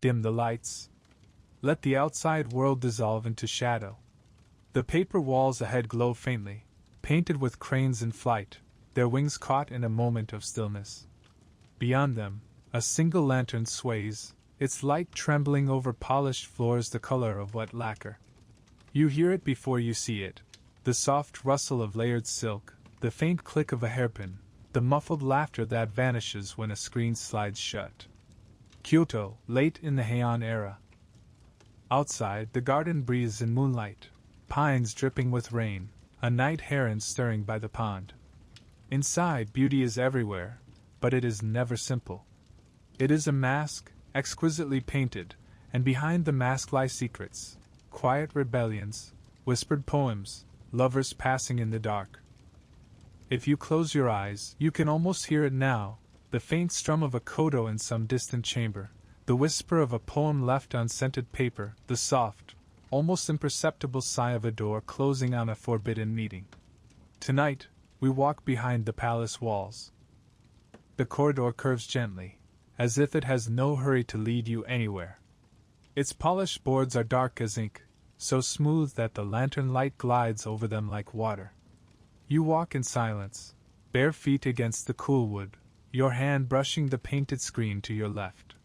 Dim the lights. Let the outside world dissolve into shadow. The paper walls ahead glow faintly, painted with cranes in flight, their wings caught in a moment of stillness. Beyond them, a single lantern sways, its light trembling over polished floors the color of wet lacquer. You hear it before you see it, the soft rustle of layered silk, the faint click of a hairpin, the muffled laughter that vanishes when a screen slides shut. Kyoto, late in the Heian era. Outside, the garden breathes in moonlight, pines dripping with rain, a night heron stirring by the pond. Inside, beauty is everywhere, but it is never simple. It is a mask, exquisitely painted, and behind the mask lie secrets, quiet rebellions, whispered poems, lovers passing in the dark. If you close your eyes, you can almost hear it now, the faint strum of a koto in some distant chamber, the whisper of a poem left on scented paper, the soft, almost imperceptible sigh of a door closing on a forbidden meeting. Tonight, we walk behind the palace walls. The corridor curves gently, as if it has no hurry to lead you anywhere. Its polished boards are dark as ink, so smooth that the lantern light glides over them like water. You walk in silence, bare feet against the cool wood, your hand brushing the painted screen to your left.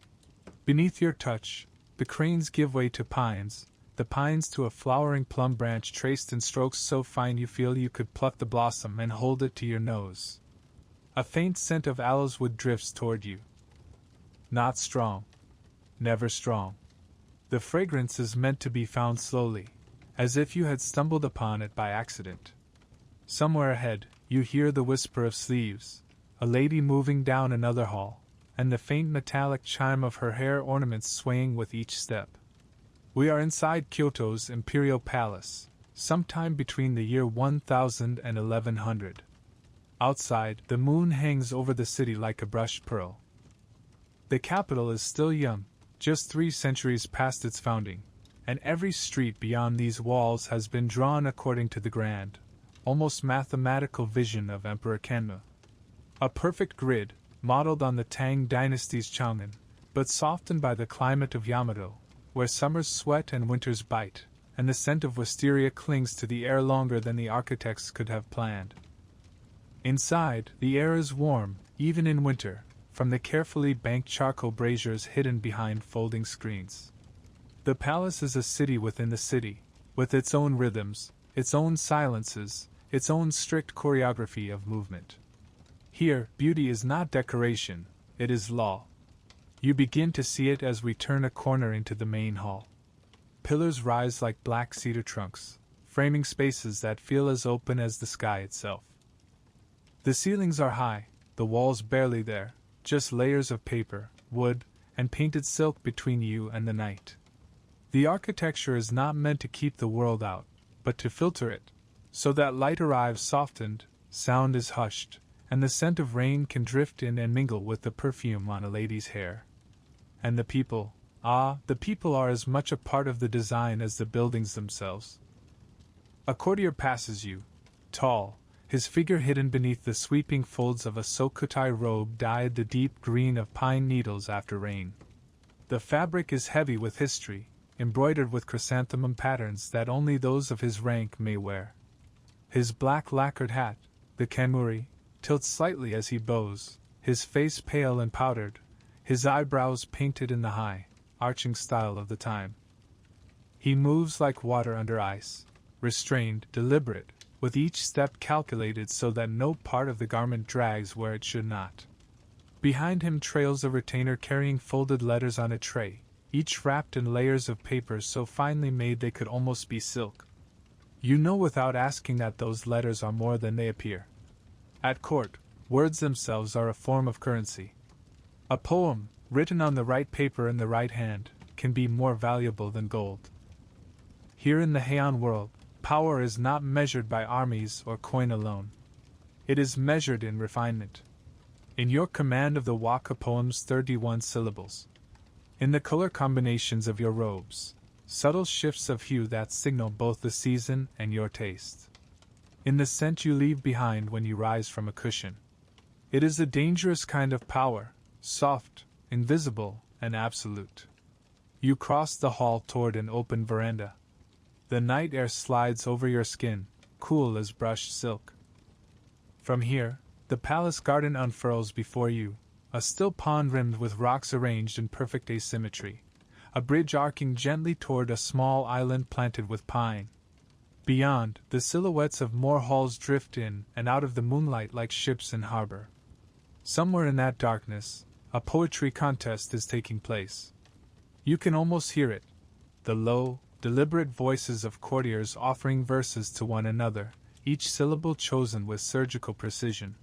Beneath your touch, the cranes give way to pines, the pines to a flowering plum branch traced in strokes so fine you feel you could pluck the blossom and hold it to your nose. A faint scent of aloes wood drifts toward you. Not strong. Never strong. The fragrance is meant to be found slowly, as if you had stumbled upon it by accident. Somewhere ahead, you hear the whisper of sleeves, a lady moving down another hall, and the faint metallic chime of her hair ornaments swaying with each step. We are inside Kyoto's imperial palace, sometime between the year 1000 and 1100. Outside, the moon hangs over the city like a brushed pearl. The capital is still young, just 3 centuries past its founding, and every street beyond these walls has been drawn according to the grand, almost mathematical vision of Emperor Kanmu. A perfect grid, modeled on the Tang dynasty's Chang'an, but softened by the climate of Yamato, where summers sweat and winters bite, and the scent of wisteria clings to the air longer than the architects could have planned. Inside, the air is warm, even in winter, from the carefully banked charcoal braziers hidden behind folding screens. The palace is a city within the city, with its own rhythms, its own silences, its own strict choreography of movement. Here, beauty is not decoration, it is law. You begin to see it as we turn a corner into the main hall. Pillars rise like black cedar trunks, framing spaces that feel as open as the sky itself. The ceilings are high, the walls barely there, just layers of paper, wood, and painted silk between you and the night. The architecture is not meant to keep the world out, but to filter it, so that light arrives softened, sound is hushed, and the scent of rain can drift in and mingle with the perfume on a lady's hair. And the people, the people are as much a part of the design as the buildings themselves. A courtier passes you, tall, his figure hidden beneath the sweeping folds of a sokutai robe dyed the deep green of pine needles after rain. The fabric is heavy with history, embroidered with chrysanthemum patterns that only those of his rank may wear. His black lacquered hat, the kanmuri, tilts slightly as he bows, his face pale and powdered, his eyebrows painted in the high, arching style of the time. He moves like water under ice, restrained, deliberate, with each step calculated so that no part of the garment drags where it should not. Behind him trails a retainer carrying folded letters on a tray, each wrapped in layers of paper so finely made they could almost be silk. You know without asking that those letters are more than they appear. At court, words themselves are a form of currency. A poem, written on the right paper in the right hand, can be more valuable than gold. Here in the Heian world, power is not measured by armies or coin alone. It is measured in refinement. In your command of the waka poem's 31 syllables. In the color combinations of your robes, subtle shifts of hue that signal both the season and your taste. In the scent you leave behind when you rise from a cushion. It is a dangerous kind of power, soft, invisible, and absolute. You cross the hall toward an open veranda. The night air slides over your skin, cool as brushed silk. From here, the palace garden unfurls before you, a still pond rimmed with rocks arranged in perfect asymmetry, a bridge arcing gently toward a small island planted with pine. Beyond, the silhouettes of more halls drift in and out of the moonlight like ships in harbor. Somewhere in that darkness, a poetry contest is taking place. You can almost hear it, the low, deliberate voices of courtiers offering verses to one another, each syllable chosen with surgical precision.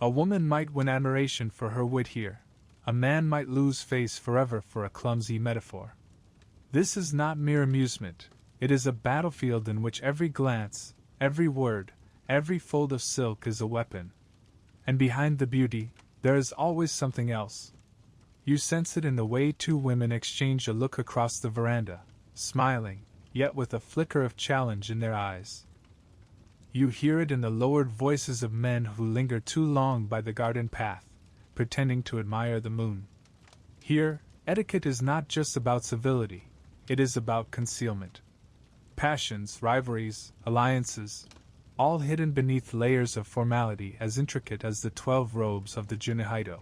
A woman might win admiration for her wit here. A man might lose face forever for a clumsy metaphor. This is not mere amusement. It is a battlefield in which every glance, every word, every fold of silk is a weapon. And behind the beauty, there is always something else. You sense it in the way two women exchange a look across the veranda, smiling, yet with a flicker of challenge in their eyes. You hear it in the lowered voices of men who linger too long by the garden path, pretending to admire the moon. Here, etiquette is not just about civility, it is about concealment. Passions, rivalries, alliances, all hidden beneath layers of formality as intricate as the 12 robes of the Junihaido.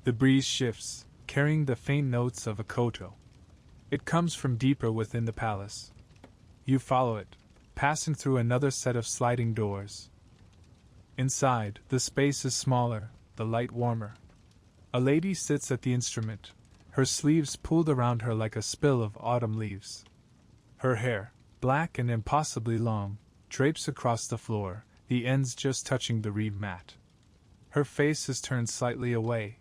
The breeze shifts, carrying the faint notes of a Kyoto. It comes from deeper within the palace. You follow it, passing through another set of sliding doors. Inside, the space is smaller, the light warmer. A lady sits at the instrument, her sleeves pulled around her like a spill of autumn leaves. Her hair, black and impossibly long, drapes across the floor, the ends just touching the reed mat. Her face is turned slightly away,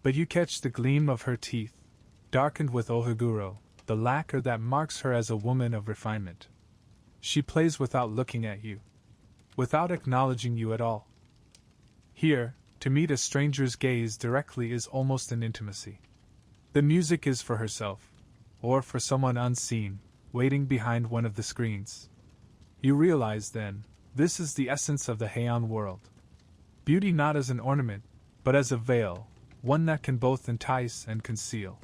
but you catch the gleam of her teeth, darkened with ohaguro, the lacquer that marks her as a woman of refinement. She plays without looking at you, without acknowledging you at all. Here, to meet a stranger's gaze directly is almost an intimacy. The music is for herself, or for someone unseen, waiting behind one of the screens. You realize then, this is the essence of the Heian world. Beauty not as an ornament, but as a veil, one that can both entice and conceal.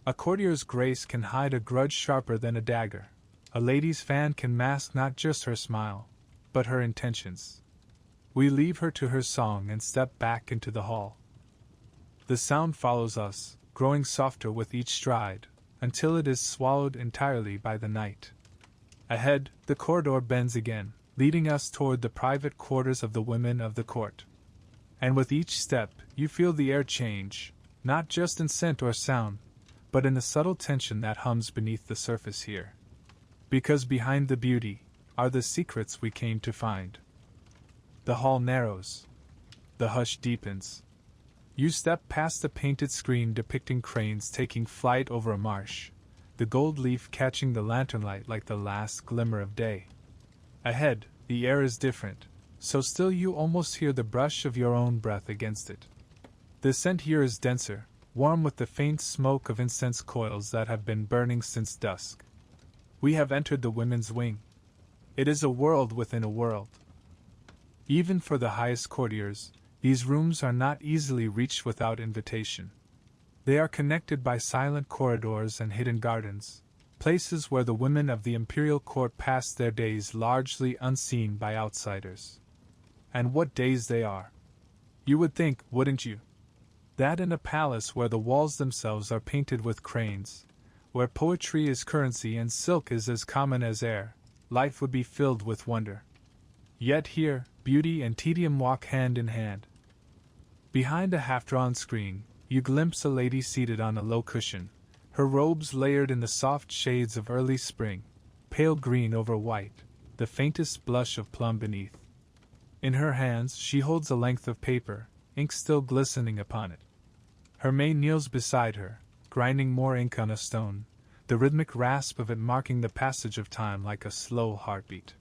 A courtier's grace can hide a grudge sharper than a dagger. A lady's fan can mask not just her smile, but her intentions. We leave her to her song and step back into the hall. The sound follows us, growing softer with each stride, until it is swallowed entirely by the night. Ahead, the corridor bends again, leading us toward the private quarters of the women of the court. And with each step, you feel the air change, not just in scent or sound, but in the subtle tension that hums beneath the surface here. Because behind the beauty are the secrets we came to find. The hall narrows. The hush deepens. You step past the painted screen depicting cranes taking flight over a marsh, the gold leaf catching the lantern light like the last glimmer of day. Ahead, the air is different, so still you almost hear the brush of your own breath against it. The scent here is denser, warm with the faint smoke of incense coils that have been burning since dusk. We have entered the women's wing. It is a world within a world. Even for the highest courtiers, these rooms are not easily reached without invitation. They are connected by silent corridors and hidden gardens, places where the women of the imperial court pass their days largely unseen by outsiders. And what days they are! You would think, wouldn't you, that in a palace where the walls themselves are painted with cranes, where poetry is currency and silk is as common as air, life would be filled with wonder. Yet here, beauty and tedium walk hand in hand. Behind a half-drawn screen, you glimpse a lady seated on a low cushion, her robes layered in the soft shades of early spring, pale green over white, the faintest blush of plum beneath. In her hands she holds a length of paper, ink still glistening upon it. Her maid kneels beside her, grinding more ink on a stone, the rhythmic rasp of it marking the passage of time like a slow heartbeat.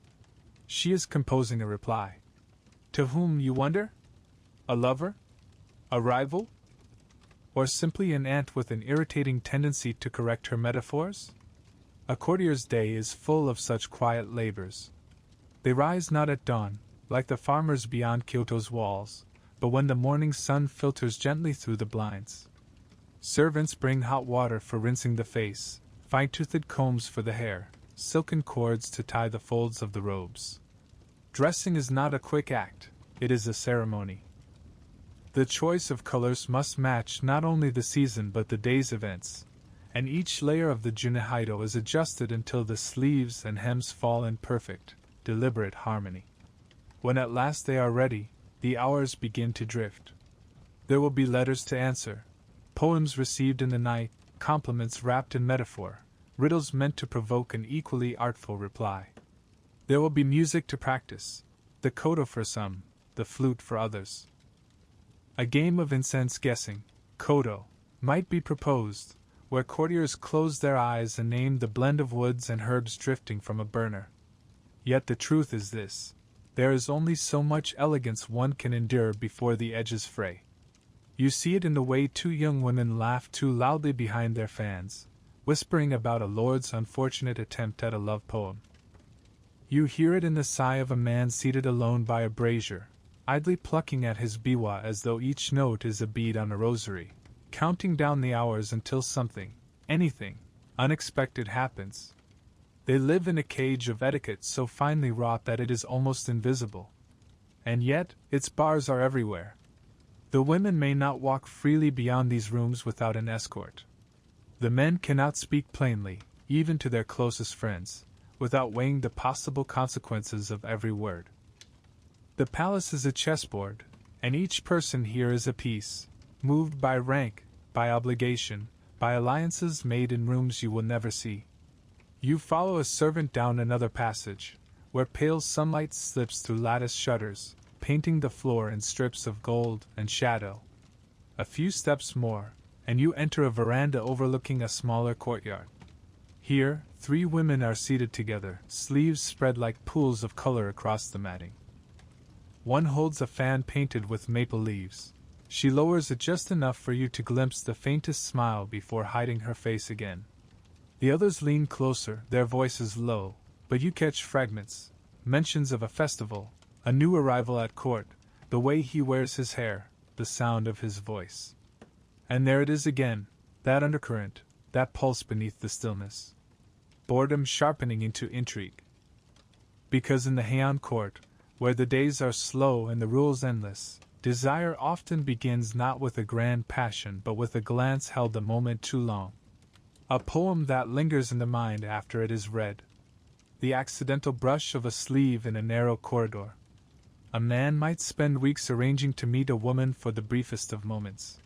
She is composing a reply. To whom, you wonder? A lover? A rival? Or simply an aunt with an irritating tendency to correct her metaphors? A courtier's day is full of such quiet labors. They rise not at dawn, like the farmers beyond Kyoto's walls, but when the morning sun filters gently through the blinds. Servants bring hot water for rinsing the face, fine-toothed combs for the hair, silken cords to tie the folds of the robes. Dressing is not a quick act, it is a ceremony. The choice of colors must match not only the season but the day's events, and each layer of the junihaido is adjusted until the sleeves and hems fall in perfect, deliberate harmony. When at last they are ready, the hours begin to drift. There will be letters to answer, poems received in the night, compliments wrapped in metaphor, riddles meant to provoke an equally artful reply. There will be music to practice, the koto for some, the flute for others. A game of incense guessing, koto, might be proposed, where courtiers close their eyes and name the blend of woods and herbs drifting from a burner. Yet the truth is this: there is only so much elegance one can endure before the edges fray. You see it in the way two young women laugh too loudly behind their fans, whispering about a lord's unfortunate attempt at a love poem. You hear it in the sigh of a man seated alone by a brazier, idly plucking at his biwa as though each note is a bead on a rosary, counting down the hours until something, anything, unexpected happens. They live in a cage of etiquette so finely wrought that it is almost invisible. And yet, its bars are everywhere. The women may not walk freely beyond these rooms without an escort. The men cannot speak plainly, even to their closest friends, without weighing the possible consequences of every word. The palace is a chessboard, and each person here is a piece, moved by rank, by obligation, by alliances made in rooms you will never see. You follow a servant down another passage, where pale sunlight slips through lattice shutters, painting the floor in strips of gold and shadow. A few steps more, and you enter a veranda overlooking a smaller courtyard. Here, 3 women are seated together, sleeves spread like pools of color across the matting. One holds a fan painted with maple leaves. She lowers it just enough for you to glimpse the faintest smile before hiding her face again. The others lean closer, their voices low, but you catch fragments, mentions of a festival, a new arrival at court, the way he wears his hair, the sound of his voice. And there it is again, that undercurrent, that pulse beneath the stillness. Boredom sharpening into intrigue. Because in the Heian court, where the days are slow and the rules endless, desire often begins not with a grand passion but with a glance held a moment too long. A poem that lingers in the mind after it is read. The accidental brush of a sleeve in a narrow corridor. A man might spend weeks arranging to meet a woman for the briefest of moments.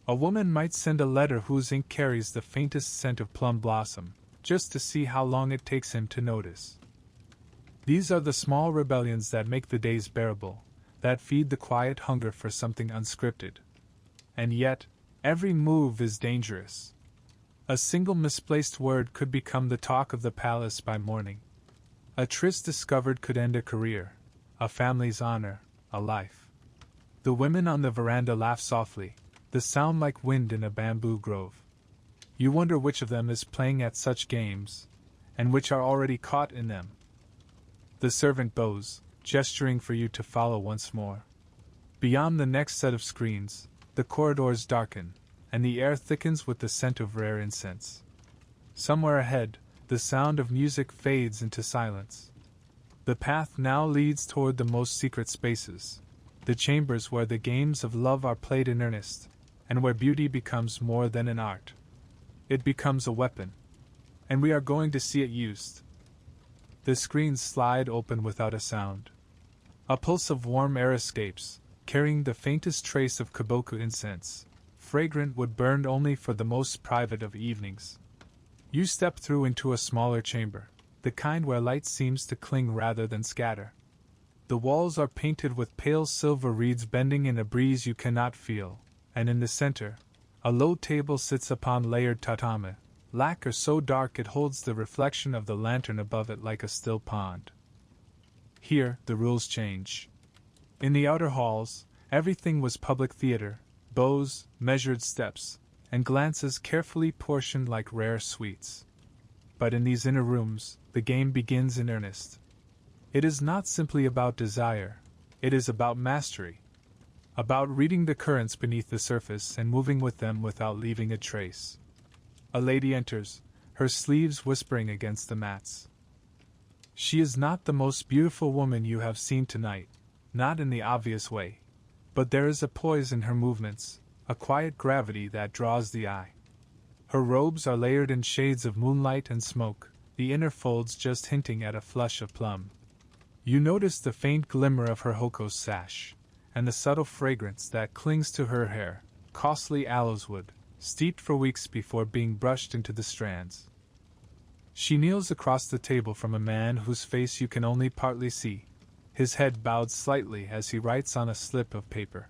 A woman might send a letter whose ink carries the faintest scent of plum blossom, just to see how long it takes him to notice. These are the small rebellions that make the days bearable, that feed the quiet hunger for something unscripted. And yet, every move is dangerous. A single misplaced word could become the talk of the palace by morning. A tryst discovered could end a career, a family's honor, a life. The women on the veranda laugh softly, the sound like wind in a bamboo grove. You wonder which of them is playing at such games, and which are already caught in them. The servant bows, gesturing for you to follow once more. Beyond the next set of screens, the corridors darken, and the air thickens with the scent of rare incense. Somewhere ahead, the sound of music fades into silence. The path now leads toward the most secret spaces, the chambers where the games of love are played in earnest, and where beauty becomes more than an art. It becomes a weapon, and we are going to see it used. The screens slide open without a sound. A pulse of warm air escapes, carrying the faintest trace of kaboku incense, fragrant wood burned only for the most private of evenings. You step through into a smaller chamber, the kind where light seems to cling rather than scatter. The walls are painted with pale silver reeds bending in a breeze you cannot feel, and in the center, a low table sits upon layered tatami, lacquer so dark it holds the reflection of the lantern above it like a still pond. Here, the rules change. In the outer halls, everything was public theater, bows, measured steps, and glances carefully portioned like rare sweets. But in these inner rooms, the game begins in earnest. It is not simply about desire, it is about mastery. about reading the currents beneath the surface and moving with them without leaving a trace. A lady enters, her sleeves whispering against the mats. She is not the most beautiful woman you have seen tonight, not in the obvious way, but there is a poise in her movements, a quiet gravity that draws the eye. Her robes are layered in shades of moonlight and smoke, the inner folds just hinting at a flush of plum. You notice the faint glimmer of her hoko's sash, and the subtle fragrance that clings to her hair, costly aloes wood, steeped for weeks before being brushed into the strands. She kneels across the table from a man whose face you can only partly see, his head bowed slightly as he writes on a slip of paper.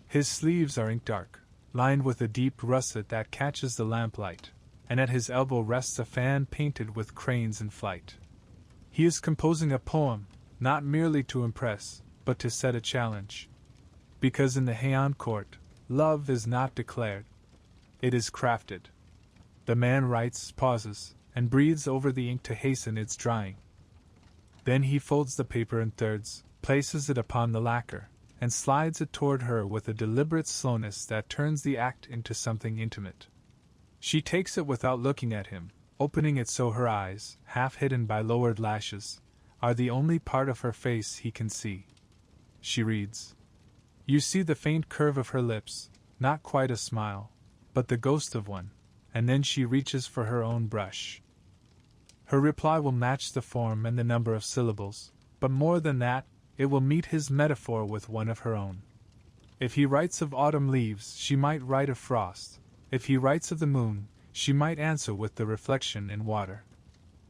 His sleeves are ink dark, lined with a deep russet that catches the lamplight, and at his elbow rests a fan painted with cranes in flight. He is composing a poem, not merely to impress, but to set a challenge. Because in the Heian court, love is not declared. It is crafted. The man writes, pauses, and breathes over the ink to hasten its drying. Then he folds the paper in thirds, places it upon the lacquer, and slides it toward her with a deliberate slowness that turns the act into something intimate. She takes it without looking at him, opening it so her eyes, half hidden by lowered lashes, are the only part of her face he can see. She reads. You see the faint curve of her lips, not quite a smile, but the ghost of one, and then she reaches for her own brush. Her reply will match the form and the number of syllables, but more than that, it will meet his metaphor with one of her own. If he writes of autumn leaves, she might write of frost. If he writes of the moon, she might answer with the reflection in water.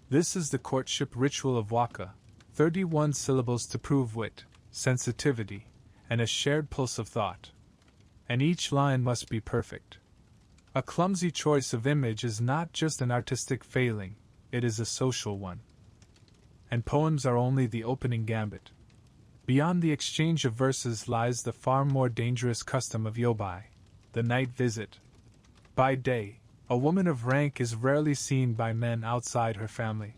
This is the courtship ritual of Waka, 31 syllables to prove wit, sensitivity, and a shared pulse of thought. And each line must be perfect. A clumsy choice of image is not just an artistic failing, it is a social one. And poems are only the opening gambit. Beyond the exchange of verses lies the far more dangerous custom of yobai, the night visit. By day, a woman of rank is rarely seen by men outside her family.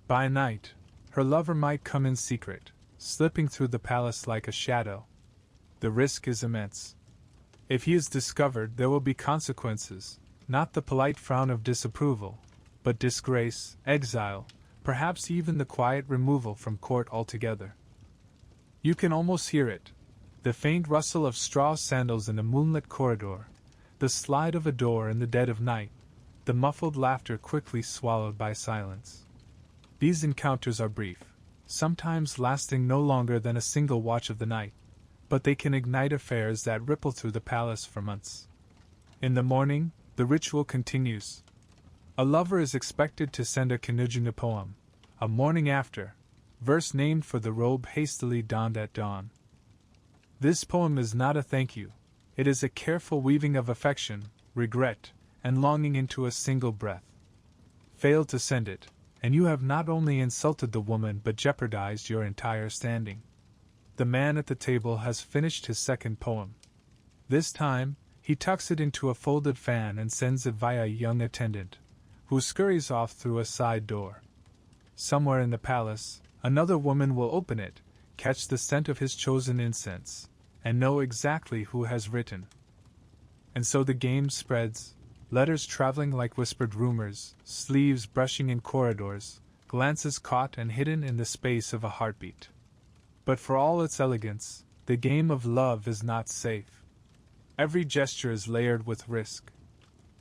By night, her lover might come in secret, slipping through the palace like a shadow. The risk is immense. If he is discovered, there will be consequences, not the polite frown of disapproval, but disgrace, exile, perhaps even the quiet removal from court altogether. You can almost hear it, the faint rustle of straw sandals in a moonlit corridor, the slide of a door in the dead of night, the muffled laughter quickly swallowed by silence. These encounters are brief, sometimes lasting no longer than a single watch of the night, but they can ignite affairs that ripple through the palace for months. In the morning, the ritual continues. A lover is expected to send a Kinujunga poem, a morning after, verse named for the robe hastily donned at dawn. This poem is not a thank you, it is a careful weaving of affection, regret, and longing into a single breath. Fail to send it, and you have not only insulted the woman but jeopardized your entire standing. The man at the table has finished his second poem. This time, he tucks it into a folded fan and sends it via a young attendant, who scurries off through a side door. Somewhere in the palace, another woman will open it, catch the scent of his chosen incense, and know exactly who has written. And so the game spreads, letters traveling like whispered rumors, sleeves brushing in corridors, glances caught and hidden in the space of a heartbeat. But for all its elegance, the game of love is not safe. Every gesture is layered with risk.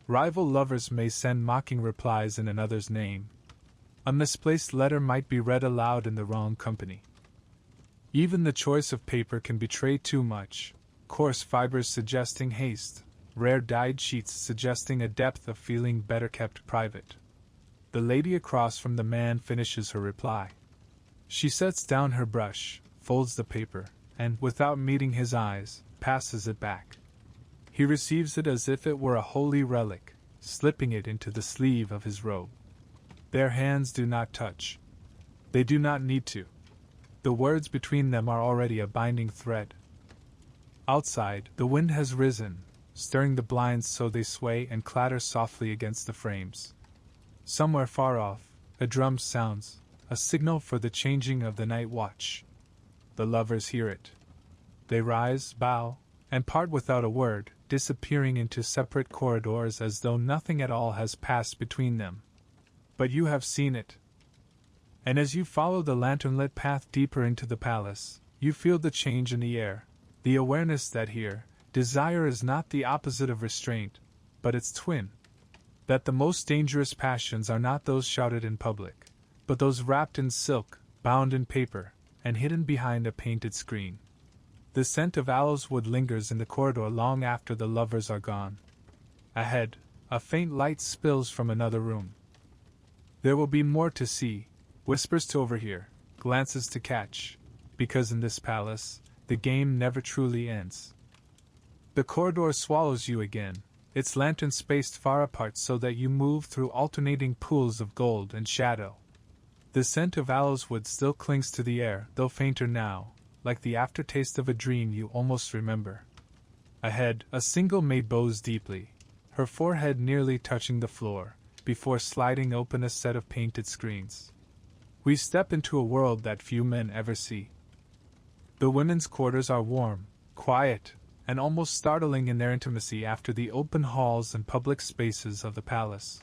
Rival lovers may send mocking replies in another's name. A misplaced letter might be read aloud in the wrong company. Even the choice of paper can betray too much, coarse fibers suggesting haste, rare dyed sheets suggesting a depth of feeling better kept private. The lady across from the man finishes her reply. She sets down her brush, folds the paper, and, without meeting his eyes, passes it back. He receives it as if it were a holy relic, slipping it into the sleeve of his robe. Their hands do not touch. They do not need to. The words between them are already a binding thread. Outside, the wind has risen, stirring the blinds so they sway and clatter softly against the frames. Somewhere far off, a drum sounds, a signal for the changing of the night watch. The lovers hear it. They rise, bow, and part without a word, disappearing into separate corridors as though nothing at all has passed between them. But you have seen it. And as you follow the lantern-lit path deeper into the palace, you feel the change in the air, the awareness that here, desire is not the opposite of restraint, but its twin. That the most dangerous passions are not those shouted in public, but those wrapped in silk, bound in paper, and hidden behind a painted screen. The scent of aloes wood lingers in the corridor long after the lovers are gone. Ahead, a faint light spills from another room. There will be more to see, whispers to overhear, glances to catch, because in this palace, the game never truly ends. The corridor swallows you again, its lanterns spaced far apart so that you move through alternating pools of gold and shadow. The scent of aloes wood still clings to the air, though fainter now, like the aftertaste of a dream you almost remember. Ahead, a single maid bows deeply, her forehead nearly touching the floor, before sliding open a set of painted screens. We step into a world that few men ever see. The women's quarters are warm, quiet, and almost startling in their intimacy after the open halls and public spaces of the palace.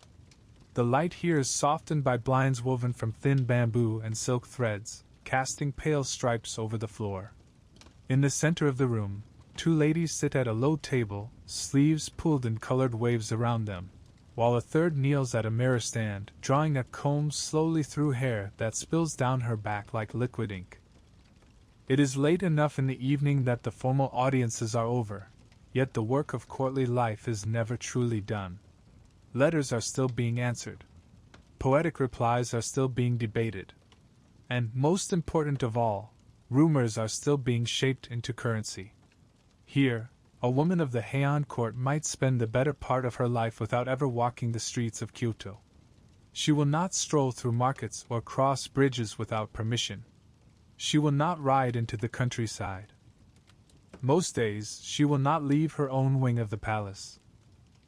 The light here is softened by blinds woven from thin bamboo and silk threads, casting pale stripes over the floor. In the center of the room, two ladies sit at a low table, sleeves pulled in colored waves around them, while a third kneels at a mirror stand, drawing a comb slowly through hair that spills down her back like liquid ink. It is late enough in the evening that the formal audiences are over, yet the work of courtly life is never truly done. Letters are still being answered. Poetic replies are still being debated. And, most important of all, rumors are still being shaped into currency. Here, a woman of the Heian court might spend the better part of her life without ever walking the streets of Kyoto. She will not stroll through markets or cross bridges without permission. She will not ride into the countryside. Most days, she will not leave her own wing of the palace.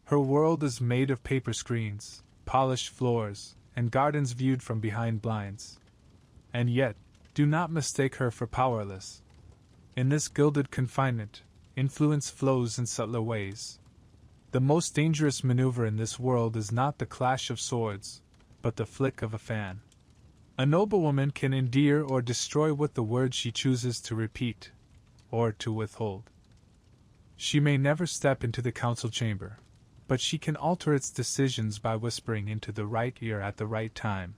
Her world is made of paper screens, polished floors, and gardens viewed from behind blinds. And yet, do not mistake her for powerless. In this gilded confinement, influence flows in subtler ways. The most dangerous maneuver in this world is not the clash of swords, but the flick of a fan. A noblewoman can endear or destroy with the words she chooses to repeat, or to withhold. She may never step into the council chamber, but she can alter its decisions by whispering into the right ear at the right time.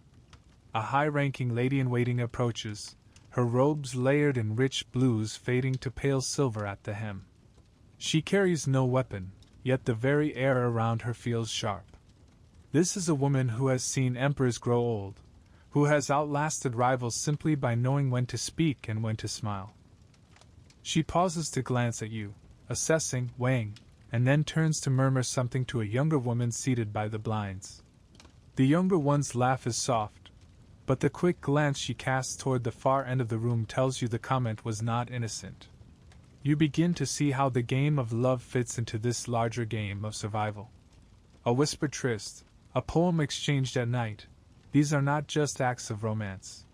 A high-ranking lady-in-waiting approaches, her robes layered in rich blues fading to pale silver at the hem. She carries no weapon, yet the very air around her feels sharp. This is a woman who has seen emperors grow old, who has outlasted rivals simply by knowing when to speak and when to smile. She pauses to glance at you, assessing, weighing, and then turns to murmur something to a younger woman seated by the blinds. The younger one's laugh is soft, but the quick glance she casts toward the far end of the room tells you the comment was not innocent. You begin to see how the game of love fits into this larger game of survival. A whispered tryst, a poem exchanged at night, these are not just acts of romance.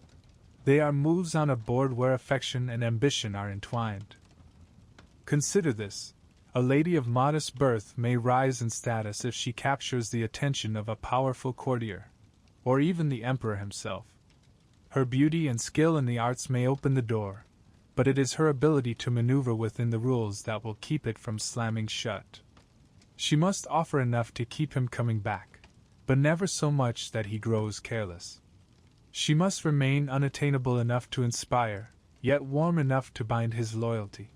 They are moves on a board where affection and ambition are entwined. Consider this. A lady of modest birth may rise in status if she captures the attention of a powerful courtier, or even the emperor himself. Her beauty and skill in the arts may open the door, but it is her ability to maneuver within the rules that will keep it from slamming shut. She must offer enough to keep him coming back, but never so much that he grows careless. She must remain unattainable enough to inspire, yet warm enough to bind his loyalty.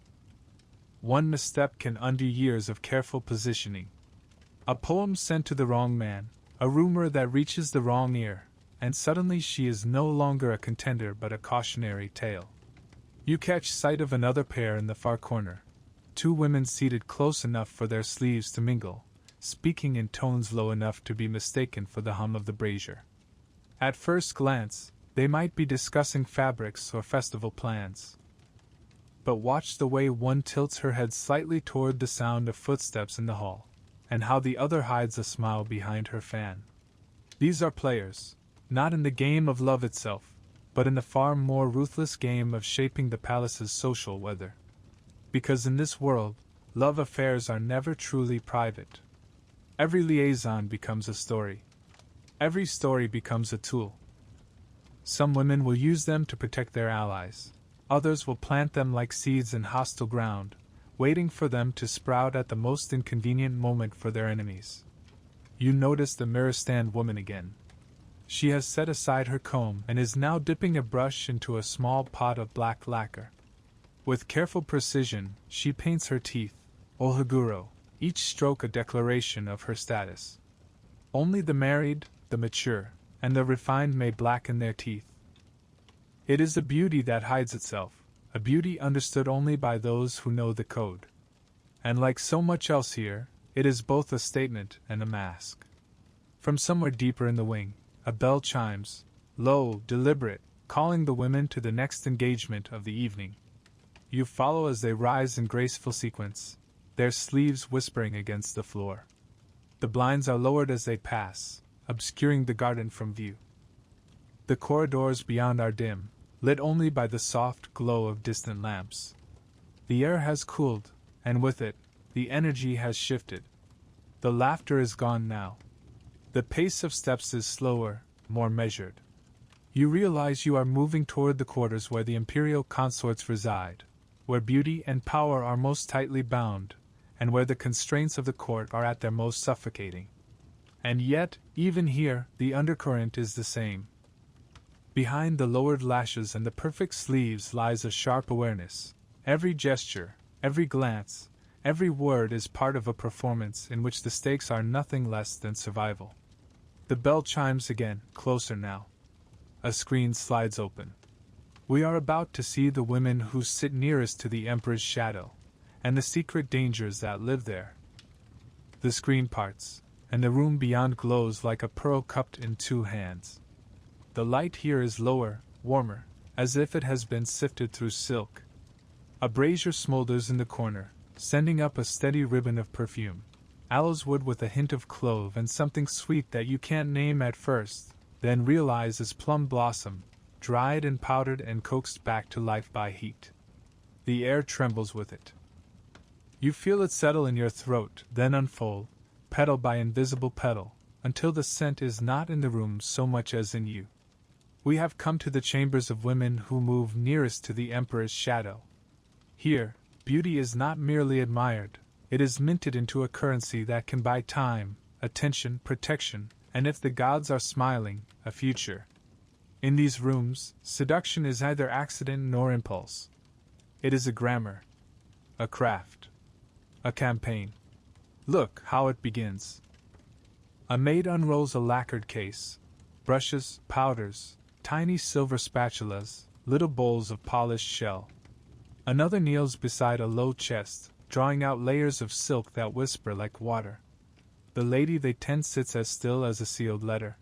One misstep can undo years of careful positioning. A poem sent to the wrong man, a rumor that reaches the wrong ear, and suddenly she is no longer a contender but a cautionary tale. You catch sight of another pair in the far corner, two women seated close enough for their sleeves to mingle, speaking in tones low enough to be mistaken for the hum of the brazier. At first glance, they might be discussing fabrics or festival plans. But watch the way one tilts her head slightly toward the sound of footsteps in the hall, and how the other hides a smile behind her fan. These are players, not in the game of love itself, but in the far more ruthless game of shaping the palace's social weather. Because in this world, love affairs are never truly private. Every liaison becomes a story. Every story becomes a tool. Some women will use them to protect their allies. Others will plant them like seeds in hostile ground, waiting for them to sprout at the most inconvenient moment for their enemies. You notice the mirror stand woman again. She has set aside her comb and is now dipping a brush into a small pot of black lacquer. With careful precision, she paints her teeth, Ohaguro, each stroke a declaration of her status. Only the married, the mature, and the refined may blacken their teeth. It is a beauty that hides itself, a beauty understood only by those who know the code. And like so much else here, it is both a statement and a mask. From somewhere deeper in the wing, a bell chimes, low, deliberate, calling the women to the next engagement of the evening. You follow as they rise in graceful sequence, their sleeves whispering against the floor. The blinds are lowered as they pass, obscuring the garden from view. The corridors beyond are dim, lit only by the soft glow of distant lamps. The air has cooled, and with it, the energy has shifted. The laughter is gone now. The pace of steps is slower, more measured. You realize you are moving toward the quarters where the imperial consorts reside, where beauty and power are most tightly bound, and where the constraints of the court are at their most suffocating. And yet, even here, the undercurrent is the same. Behind the lowered lashes and the perfect sleeves lies a sharp awareness. Every gesture, every glance, every word is part of a performance in which the stakes are nothing less than survival. The bell chimes again, closer now. A screen slides open. We are about to see the women who sit nearest to the Emperor's shadow, and the secret dangers that live there. The screen parts, and the room beyond glows like a pearl cupped in two hands. The light here is lower, warmer, as if it has been sifted through silk. A brazier smolders in the corner, sending up a steady ribbon of perfume. Aloes wood with a hint of clove and something sweet that you can't name at first, then realize is plum blossom, dried and powdered and coaxed back to life by heat. The air trembles with it. You feel it settle in your throat, then unfold, petal by invisible petal, until the scent is not in the room so much as in you. We have come to the chambers of women who move nearest to the Emperor's shadow. Here, beauty is not merely admired, it is minted into a currency that can buy time, attention, protection, and if the gods are smiling, a future. In these rooms, seduction is neither accident nor impulse. It is a grammar, a craft, a campaign. Look how it begins. A maid unrolls a lacquered case, brushes, powders, tiny silver spatulas, little bowls of polished shell. Another kneels beside a low chest, drawing out layers of silk that whisper like water. The lady they tend sits as still as a sealed letter.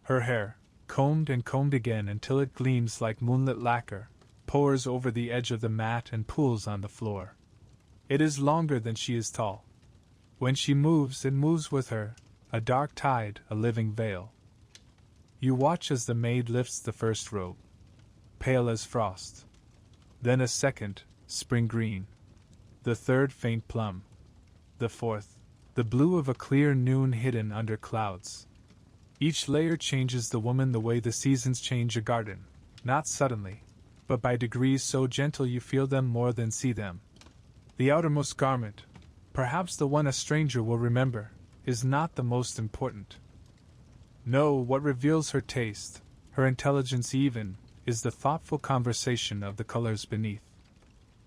Her hair, combed and combed again until it gleams like moonlit lacquer, pours over the edge of the mat and pools on the floor. It is longer than she is tall. When she moves, it moves with her, a dark tide, a living veil. You watch as the maid lifts the first robe, pale as frost. Then a second, spring green. The third, faint plum. The fourth, the blue of a clear noon hidden under clouds. Each layer changes the woman the way the seasons change a garden, not suddenly, but by degrees so gentle you feel them more than see them. The outermost garment, perhaps the one a stranger will remember, is not the most important. No, what reveals her taste, her intelligence even, is the thoughtful conversation of the colors beneath.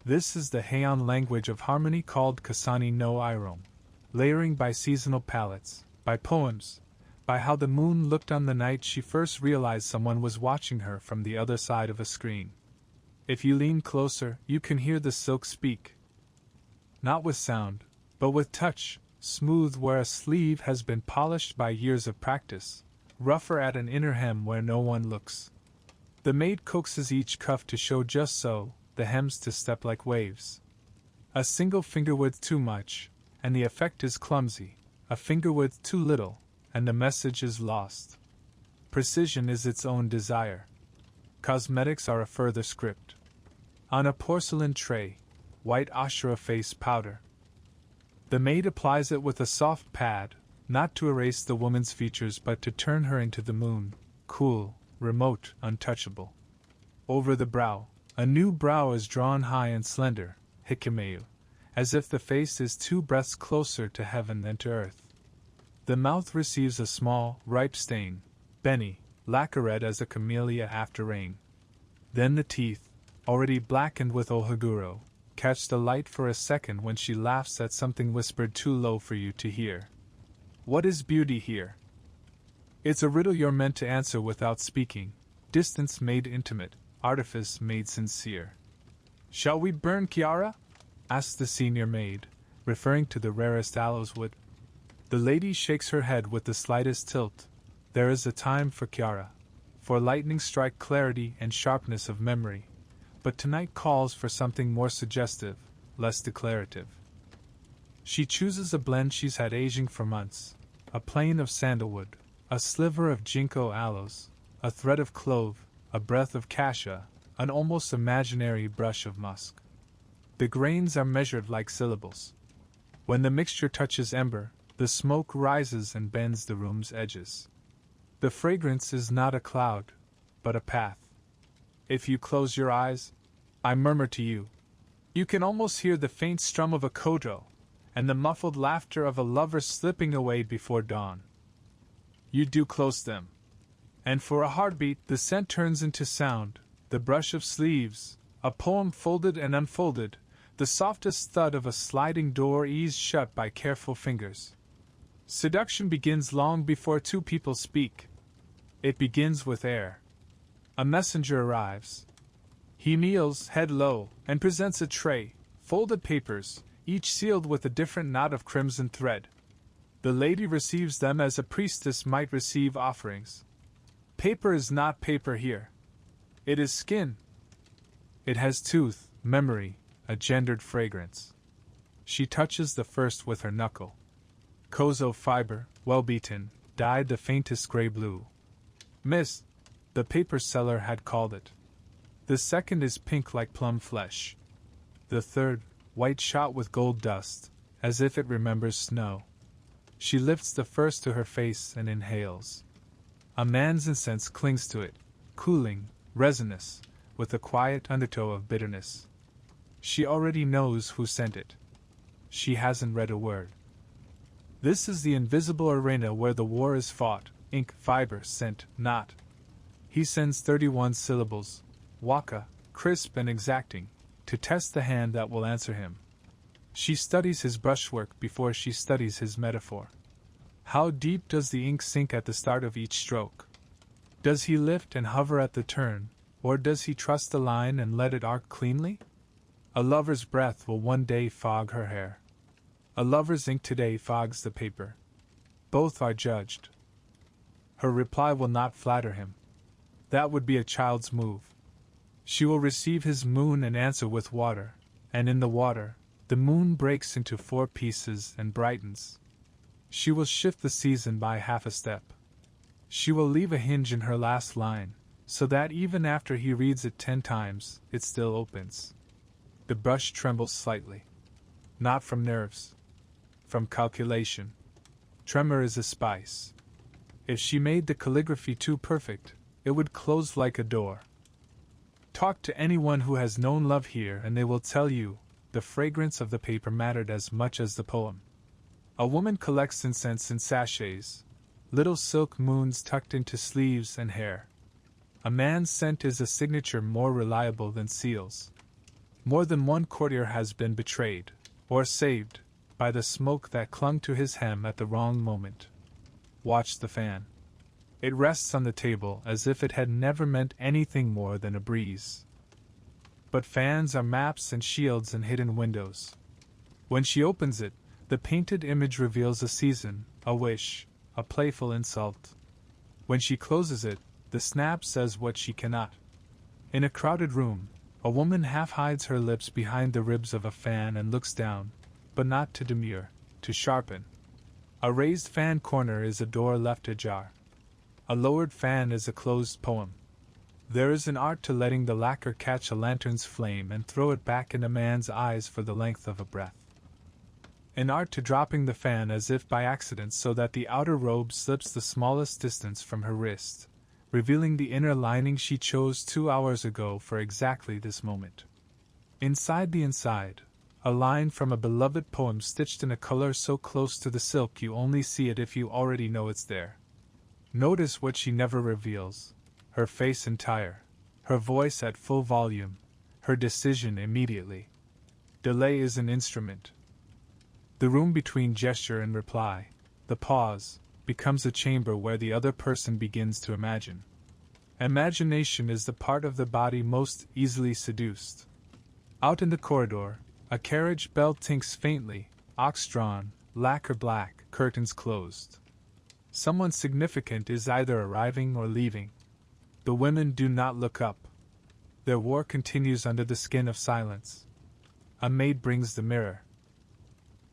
This is the Heian language of harmony called Kasani no Irom, layering by seasonal palettes, by poems, by how the moon looked on the night she first realized someone was watching her from the other side of a screen. If you lean closer, you can hear the silk speak. Not with sound, but with touch, smooth where a sleeve has been polished by years of practice, rougher at an inner hem where no one looks. The maid coaxes each cuff to show just so, the hems to step like waves. A single finger width too much, and the effect is clumsy, a finger width too little, and the message is lost. Precision is its own desire. Cosmetics are a further script. On a porcelain tray, white ashura face powder. The maid applies it with a soft pad, not to erase the woman's features but to turn her into the moon, cool, remote, untouchable. Over the brow, a new brow is drawn high and slender, hikimeu, as if the face is 2 breaths closer to heaven than to earth. The mouth receives a small, ripe stain, beni, lacquer red as a camellia after rain. Then the teeth, already blackened with ohaguro, catch the light for a second when she laughs at something whispered too low for you to hear. What is beauty here? It's a riddle you're meant to answer without speaking, distance made intimate, artifice made sincere. Shall we burn Chiara? Asked the senior maid, referring to the rarest aloes wood. The lady shakes her head with the slightest tilt. There is a time for Chiara, for lightning strike clarity and sharpness of memory, but tonight calls for something more suggestive, less declarative. She chooses a blend she's had aging for months, a plain of sandalwood, a sliver of ginkgo aloes, a thread of clove, a breath of cassia, an almost imaginary brush of musk. The grains are measured like syllables. When the mixture touches ember, the smoke rises and bends the room's edges. The fragrance is not a cloud, but a path. If you close your eyes, I murmur to you. You can almost hear the faint strum of a koto, and the muffled laughter of a lover slipping away before dawn. You do close them. And for a heartbeat the scent turns into sound, the brush of sleeves, a poem folded and unfolded, the softest thud of a sliding door eased shut by careful fingers. Seduction begins long before 2 people speak. It begins with air. A messenger arrives. He kneels, head low, and presents a tray, folded papers, each sealed with a different knot of crimson thread. The lady receives them as a priestess might receive offerings. Paper is not paper here. It is skin. It has tooth, memory, a gendered fragrance. She touches the first with her knuckle. Kozo fiber, well beaten, dyed the faintest gray blue. Miss, the paper seller had called it. The second is pink like plum flesh. The third, white shot with gold dust, as if it remembers snow. She lifts the first to her face and inhales. A man's incense clings to it, cooling, resinous, with a quiet undertow of bitterness. She already knows who sent it. She hasn't read a word. This is the invisible arena where the war is fought, ink, fiber, scent, knot. He sends 31 syllables, waka, crisp and exacting, to test the hand that will answer him. She studies his brushwork before she studies his metaphor. How deep does the ink sink at the start of each stroke? Does he lift and hover at the turn, or does he trust the line and let it arc cleanly? A lover's breath will one day fog her hair. A lover's ink today fogs the paper. Both are judged. Her reply will not flatter him. That would be a child's move. She will receive his moon and answer with water, and in the water, the moon breaks into 4 pieces and brightens. She will shift the season by half a step. She will leave a hinge in her last line, so that even after he reads it 10 times, it still opens. The brush trembles slightly. Not from nerves. From calculation. Tremor is a spice. If she made the calligraphy too perfect, it would close like a door. Talk to anyone who has known love here and they will tell you, the fragrance of the paper mattered as much as the poem. A woman collects incense in sachets, little silk moons tucked into sleeves and hair. A man's scent is a signature more reliable than seals. More than one courtier has been betrayed, or saved, by the smoke that clung to his hem at the wrong moment. Watch the fan. It rests on the table as if it had never meant anything more than a breeze. But fans are maps and shields and hidden windows. When she opens it, the painted image reveals a season, a wish, a playful insult. When she closes it, the snap says what she cannot. In a crowded room, a woman half hides her lips behind the ribs of a fan and looks down, but not to demur, to sharpen. A raised fan corner is a door left ajar. A lowered fan is a closed poem. There is an art to letting the lacquer catch a lantern's flame and throw it back in a man's eyes for the length of a breath. An art to dropping the fan as if by accident so that the outer robe slips the smallest distance from her wrist, revealing the inner lining she chose 2 hours ago for exactly this moment. Inside the inside, a line from a beloved poem stitched in a color so close to the silk you only see it if you already know it's there. Notice what she never reveals: her face entire, her voice at full volume, her decision immediately. Delay is an instrument. The room between gesture and reply, the pause, becomes a chamber where the other person begins to imagine. Imagination is the part of the body most easily seduced. Out in the corridor, a carriage bell tinks faintly, ox drawn, lacquer black, curtains closed. Someone significant is either arriving or leaving. The women do not look up. Their war continues under the skin of silence. A maid brings the mirror.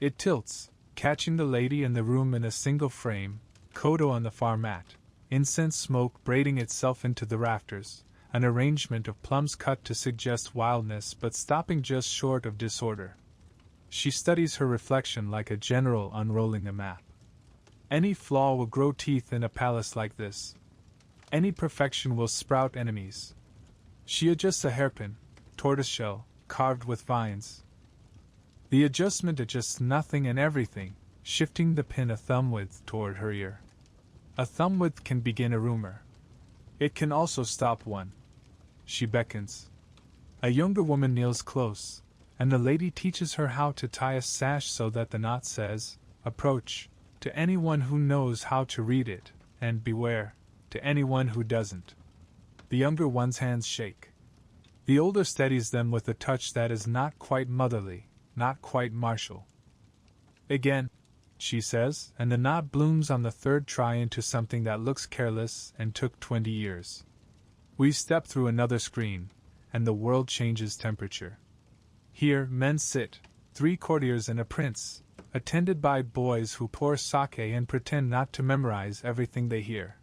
It tilts, catching the lady in the room in a single frame, Kyoto on the far mat, incense smoke braiding itself into the rafters, an arrangement of plums cut to suggest wildness but stopping just short of disorder. She studies her reflection like a general unrolling a map. Any flaw will grow teeth in a palace like this. Any perfection will sprout enemies. She adjusts a hairpin, tortoiseshell, carved with vines. The adjustment adjusts nothing and everything, shifting the pin a thumb width toward her ear. A thumb width can begin a rumor. It can also stop one. She beckons. A younger woman kneels close, and the lady teaches her how to tie a sash so that the knot says, "Approach," to anyone who knows how to read it, and "Beware," to anyone who doesn't. The younger one's hands shake. The older steadies them with a touch that is not quite motherly, not quite martial. "Again," she says, and the knot blooms on the third try into something that looks careless and took 20 years. We step through another screen, and the world changes temperature. Here men sit, 3 courtiers and a prince, attended by boys who pour sake and pretend not to memorize everything they hear.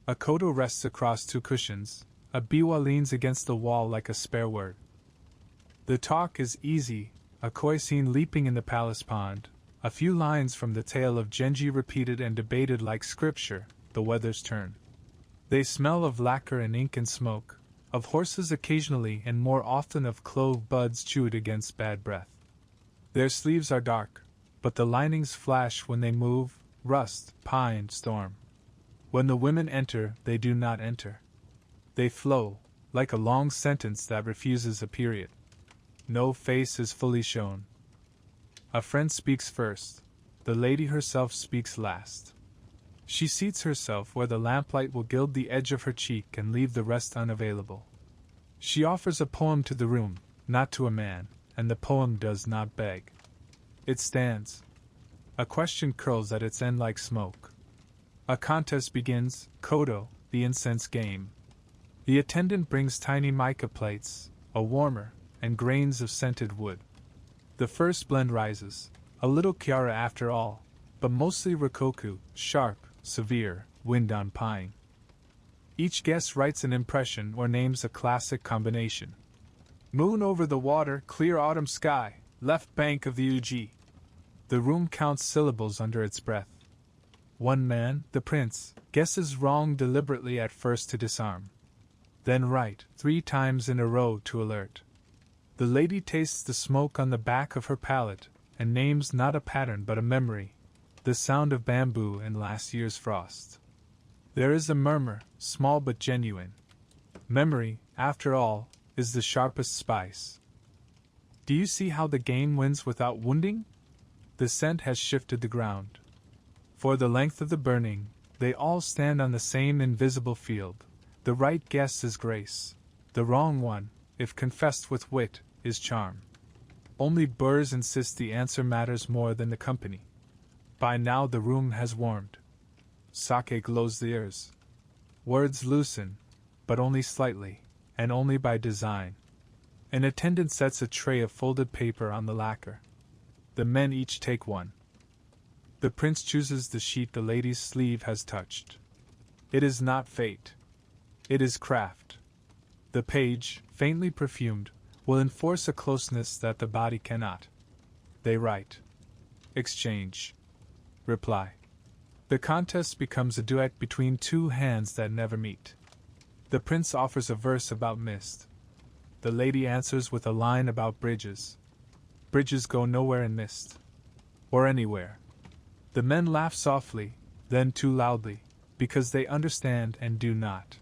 A Kyoto rests across 2 cushions, a biwa leans against the wall like a spare word. The talk is easy, a koi scene leaping in the palace pond, a few lines from the tale of Genji repeated and debated like scripture, the weather's turn. They smell of lacquer and ink and smoke, of horses occasionally and more often of clove buds chewed against bad breath. Their sleeves are dark, but the linings flash when they move, rust, pine, storm. When the women enter, they do not enter. They flow, like a long sentence that refuses a period. No face is fully shown. A friend speaks first, the lady herself speaks last. She seats herself where the lamplight will gild the edge of her cheek and leave the rest unavailable. She offers a poem to the room, not to a man, and the poem does not beg. It stands. A question curls at its end like smoke. A contest begins, Kyoto, the incense game. The attendant brings tiny mica plates, a warmer, and grains of scented wood. The first blend rises, a little Chiara after all, but mostly Rokoku, sharp, severe, wind on pine. Each guest writes an impression or names a classic combination. Moon over the water, clear autumn sky, left bank of the Uji. The room counts syllables under its breath. One man, the prince, guesses wrong deliberately at first to disarm. Then right, 3 times in a row to alert. The lady tastes the smoke on the back of her palate, and names not a pattern but a memory, the sound of bamboo and last year's frost. There is a murmur, small but genuine. Memory, after all, is the sharpest spice. Do you see how the game wins without wounding? The scent has shifted the ground. For the length of the burning, they all stand on the same invisible field. The right guess is grace. The wrong one, if confessed with wit, is charm. Only Burrs insist the answer matters more than the company. By now the room has warmed. Sake glows the ears. Words loosen, but only slightly, and only by design. An attendant sets a tray of folded paper on the lacquer. The men each take one. The prince chooses the sheet the lady's sleeve has touched. It is not fate. It is craft. The page, faintly perfumed, will enforce a closeness that the body cannot. They write. Exchange. Reply. The contest becomes a duet between two hands that never meet. The prince offers a verse about mist. The lady answers with a line about bridges. Bridges go nowhere in mist. Or anywhere. The men laugh softly, then too loudly, because they understand and do not.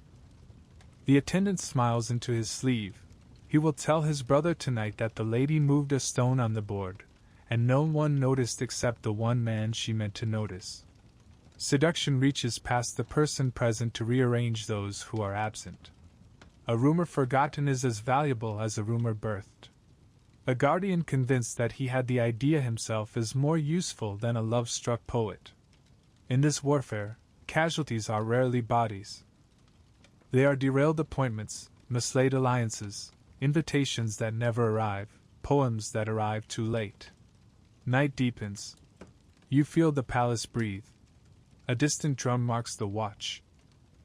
The attendant smiles into his sleeve. He will tell his brother tonight that the lady moved a stone on the board, and no one noticed except the one man she meant to notice. Seduction reaches past the person present to rearrange those who are absent. A rumor forgotten is as valuable as a rumor birthed. A guardian convinced that he had the idea himself is more useful than a love-struck poet. In this warfare, casualties are rarely bodies. They are derailed appointments, mislaid alliances, invitations that never arrive, poems that arrive too late. Night deepens. You feel the palace breathe. A distant drum marks the watch.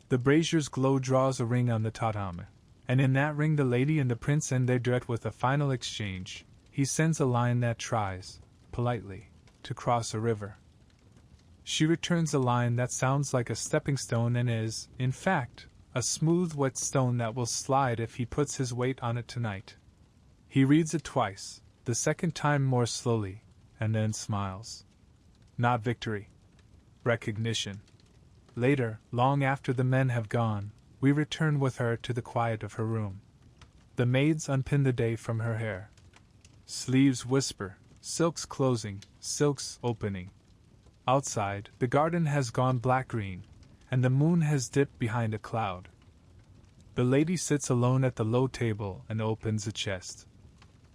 The brazier's glow draws a ring on the tatami, and in that ring the lady and the prince end their duet with a final exchange. He sends a line that tries, politely, to cross a river. She returns a line that sounds like a stepping stone and is, in fact, a smooth wet stone that will slide if he puts his weight on it tonight. He reads it twice, the second time more slowly, and then smiles. Not victory. Recognition. Later, long after the men have gone, we return with her to the quiet of her room. The maids unpin the day from her hair. Sleeves whisper, silks closing, silks opening. Outside, the garden has gone black-green, and the moon has dipped behind a cloud. The lady sits alone at the low table and opens a chest.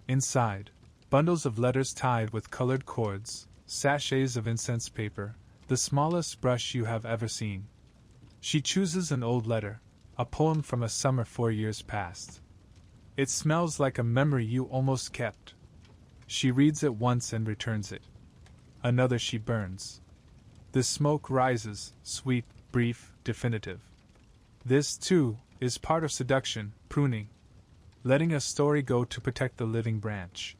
Inside, bundles of letters tied with colored cords, sachets of incense paper, the smallest brush you have ever seen. She chooses an old letter, a poem from a summer 4 years past. It smells like a memory you almost kept. She reads it once and returns it. Another she burns. The smoke rises, sweet, brief, definitive. This, too, is part of seduction, pruning. Letting a story go to protect the living branch.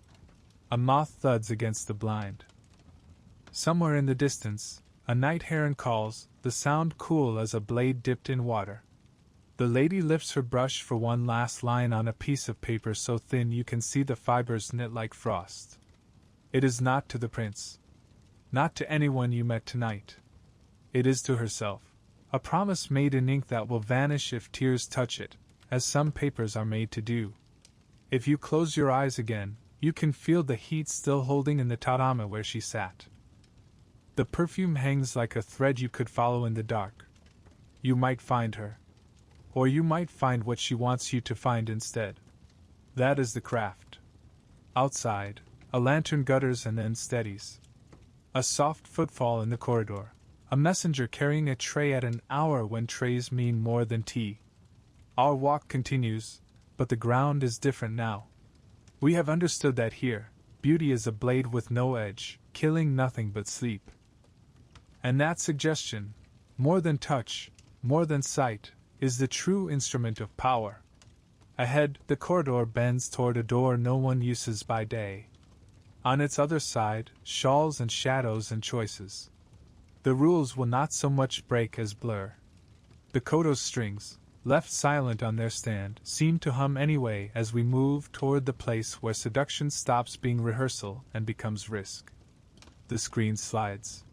A moth thuds against the blind. Somewhere in the distance, a night heron calls, the sound cool as a blade dipped in water. The lady lifts her brush for one last line on a piece of paper so thin you can see the fibers knit like frost. It is not to the prince. Not to anyone you met tonight. It is to herself. A promise made in ink that will vanish if tears touch it, as some papers are made to do. If you close your eyes again, you can feel the heat still holding in the tatami where she sat. The perfume hangs like a thread you could follow in the dark. You might find her. Or you might find what she wants you to find instead. That is the craft. Outside, a lantern gutters and then steadies. A soft footfall in the corridor. A messenger carrying a tray at an hour when trays mean more than tea. Our walk continues, but the ground is different now. We have understood that here, beauty is a blade with no edge, killing nothing but sleep. And that suggestion, more than touch, more than sight, is the true instrument of power. Ahead, the corridor bends toward a door no one uses by day. On its other side, shawls and shadows and choices. The rules will not so much break as blur. The Kyoto strings, left silent on their stand, seem to hum anyway as we move toward the place where seduction stops being rehearsal and becomes risk. The screen slides.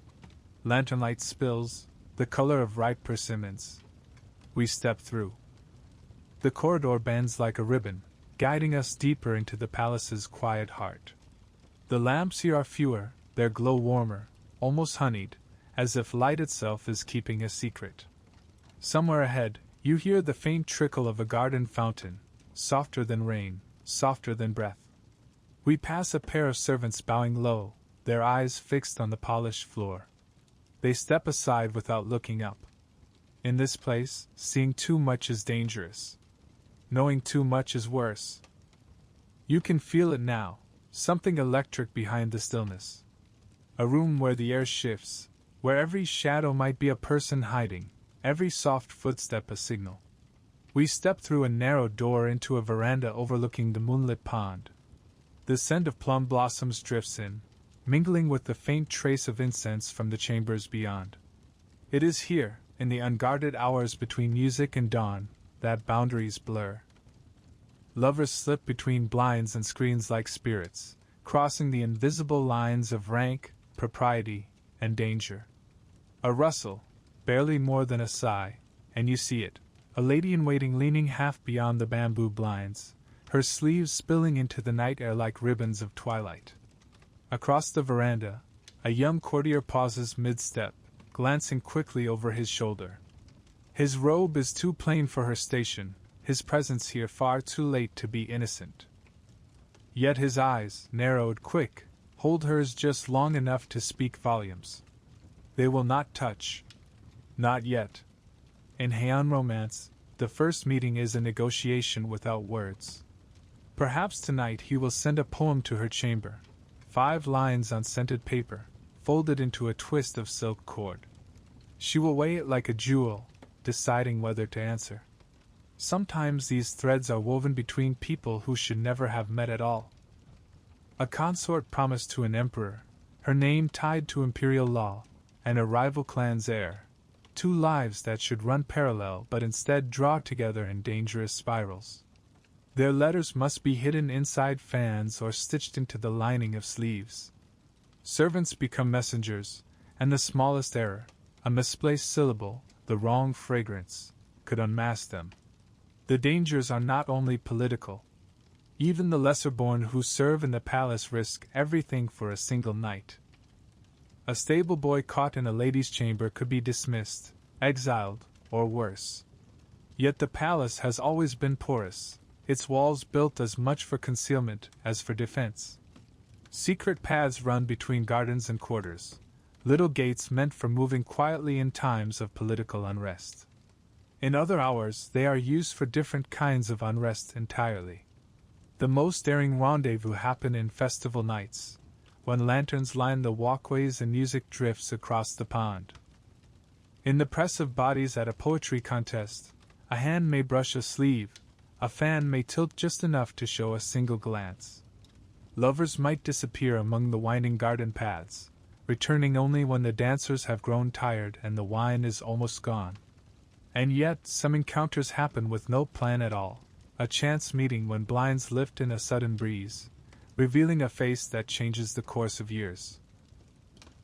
Lantern light spills, the color of ripe persimmons. We step through. The corridor bends like a ribbon, guiding us deeper into the palace's quiet heart. The lamps here are fewer, their glow warmer, almost honeyed, as if light itself is keeping a secret. Somewhere ahead, you hear the faint trickle of a garden fountain, softer than rain, softer than breath. We pass a pair of servants bowing low, their eyes fixed on the polished floor. They step aside without looking up. In this place, seeing too much is dangerous. Knowing too much is worse. You can feel it now, something electric behind the stillness. A room where the air shifts, where every shadow might be a person hiding, every soft footstep a signal. We step through a narrow door into a veranda overlooking the moonlit pond. The scent of plum blossoms drifts in, mingling with the faint trace of incense from the chambers beyond. It is here, in the unguarded hours between music and dawn, that boundaries blur. Lovers slip between blinds and screens like spirits, crossing the invisible lines of rank, propriety, and danger. A rustle, barely more than a sigh, and you see it, a lady in waiting leaning half beyond the bamboo blinds, her sleeves spilling into the night air like ribbons of twilight. Across the veranda, a young courtier pauses mid-step, glancing quickly over his shoulder. His robe is too plain for her station, his presence here far too late to be innocent. Yet his eyes, narrowed, quick, hold hers just long enough to speak volumes. They will not touch. Not yet. In Heian romance, the first meeting is a negotiation without words. Perhaps tonight he will send a poem to her chamber, 5 lines on scented paper, folded into a twist of silk cord. She will weigh it like a jewel, deciding whether to answer. Sometimes these threads are woven between people who should never have met at all. A consort promised to an emperor, her name tied to imperial law, and a rival clan's heir. 2 lives that should run parallel but instead draw together in dangerous spirals. Their letters must be hidden inside fans or stitched into the lining of sleeves. Servants become messengers, and the smallest error, a misplaced syllable, the wrong fragrance, could unmask them. The dangers are not only political. Even the lesser-born who serve in the palace risk everything for a single night. A stable boy caught in a lady's chamber could be dismissed, exiled, or worse. Yet the palace has always been porous, its walls built as much for concealment as for defense. Secret paths run between gardens and quarters, little gates meant for moving quietly in times of political unrest. In other hours, they are used for different kinds of unrest entirely. The most daring rendezvous happen in festival nights, when lanterns line the walkways and music drifts across the pond. In the press of bodies at a poetry contest, a hand may brush a sleeve, a fan may tilt just enough to show a single glance. Lovers might disappear among the winding garden paths, returning only when the dancers have grown tired and the wine is almost gone. And yet, some encounters happen with no plan at all, a chance meeting when blinds lift in a sudden breeze, revealing a face that changes the course of years.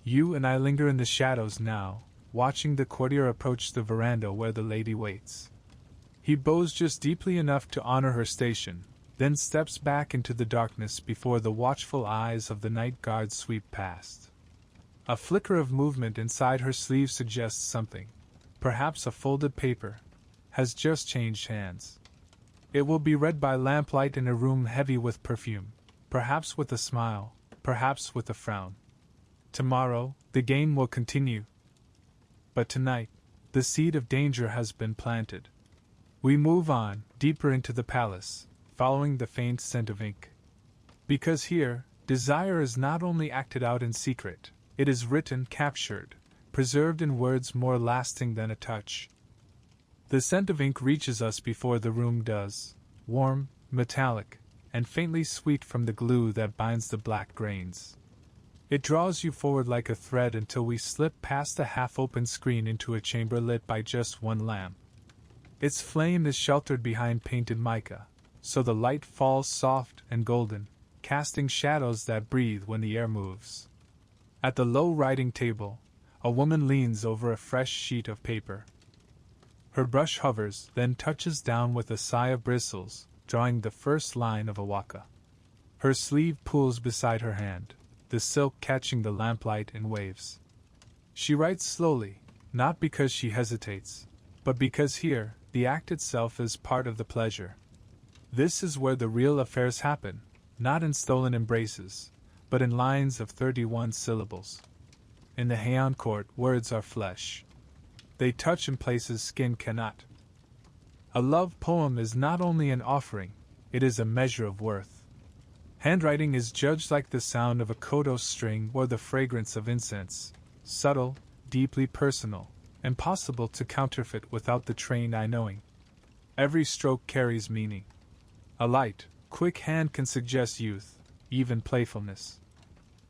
You and I linger in the shadows now, watching the courtier approach the veranda where the lady waits. He bows just deeply enough to honor her station, then steps back into the darkness before the watchful eyes of the night guard sweep past. A flicker of movement inside her sleeve suggests something, perhaps a folded paper, has just changed hands. It will be read by lamplight in a room heavy with perfume, perhaps with a smile, perhaps with a frown. Tomorrow, the game will continue. But tonight, the seed of danger has been planted. We move on, deeper into the palace, following the faint scent of ink. Because here, desire is not only acted out in secret, it is written, captured, preserved in words more lasting than a touch. The scent of ink reaches us before the room does, warm, metallic, and faintly sweet from the glue that binds the black grains. It draws you forward like a thread until we slip past the half-open screen into a chamber lit by just one lamp. Its flame is sheltered behind painted mica, so the light falls soft and golden, casting shadows that breathe when the air moves. At the low writing table, a woman leans over a fresh sheet of paper. Her brush hovers, then touches down with a sigh of bristles, drawing the first line of a waka. Her sleeve pulls beside her hand, the silk catching the lamplight in waves. She writes slowly, not because she hesitates, but because here, the act itself is part of the pleasure. This is where the real affairs happen, not in stolen embraces, but in lines of 31 syllables. In the Heian court, words are flesh. They touch in places skin cannot. A love poem is not only an offering, it is a measure of worth. Handwriting is judged like the sound of a Kyoto string or the fragrance of incense, subtle, deeply personal, impossible to counterfeit without the trained eye knowing. Every stroke carries meaning. A light, quick hand can suggest youth, even playfulness.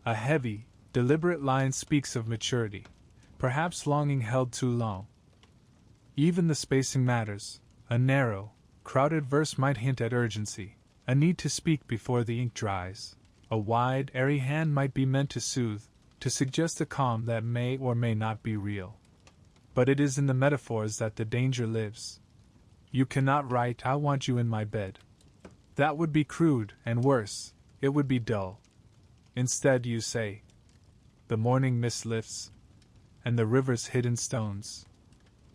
A heavy, deliberate line speaks of maturity, perhaps longing held too long. Even the spacing matters. A narrow, crowded verse might hint at urgency, a need to speak before the ink dries. A wide, airy hand might be meant to soothe, to suggest a calm that may or may not be real. But it is in the metaphors that the danger lives. You cannot write, "I want you in my bed." That would be crude, and worse, it would be dull. Instead, you say, "The morning mist lifts, and the river's hidden stones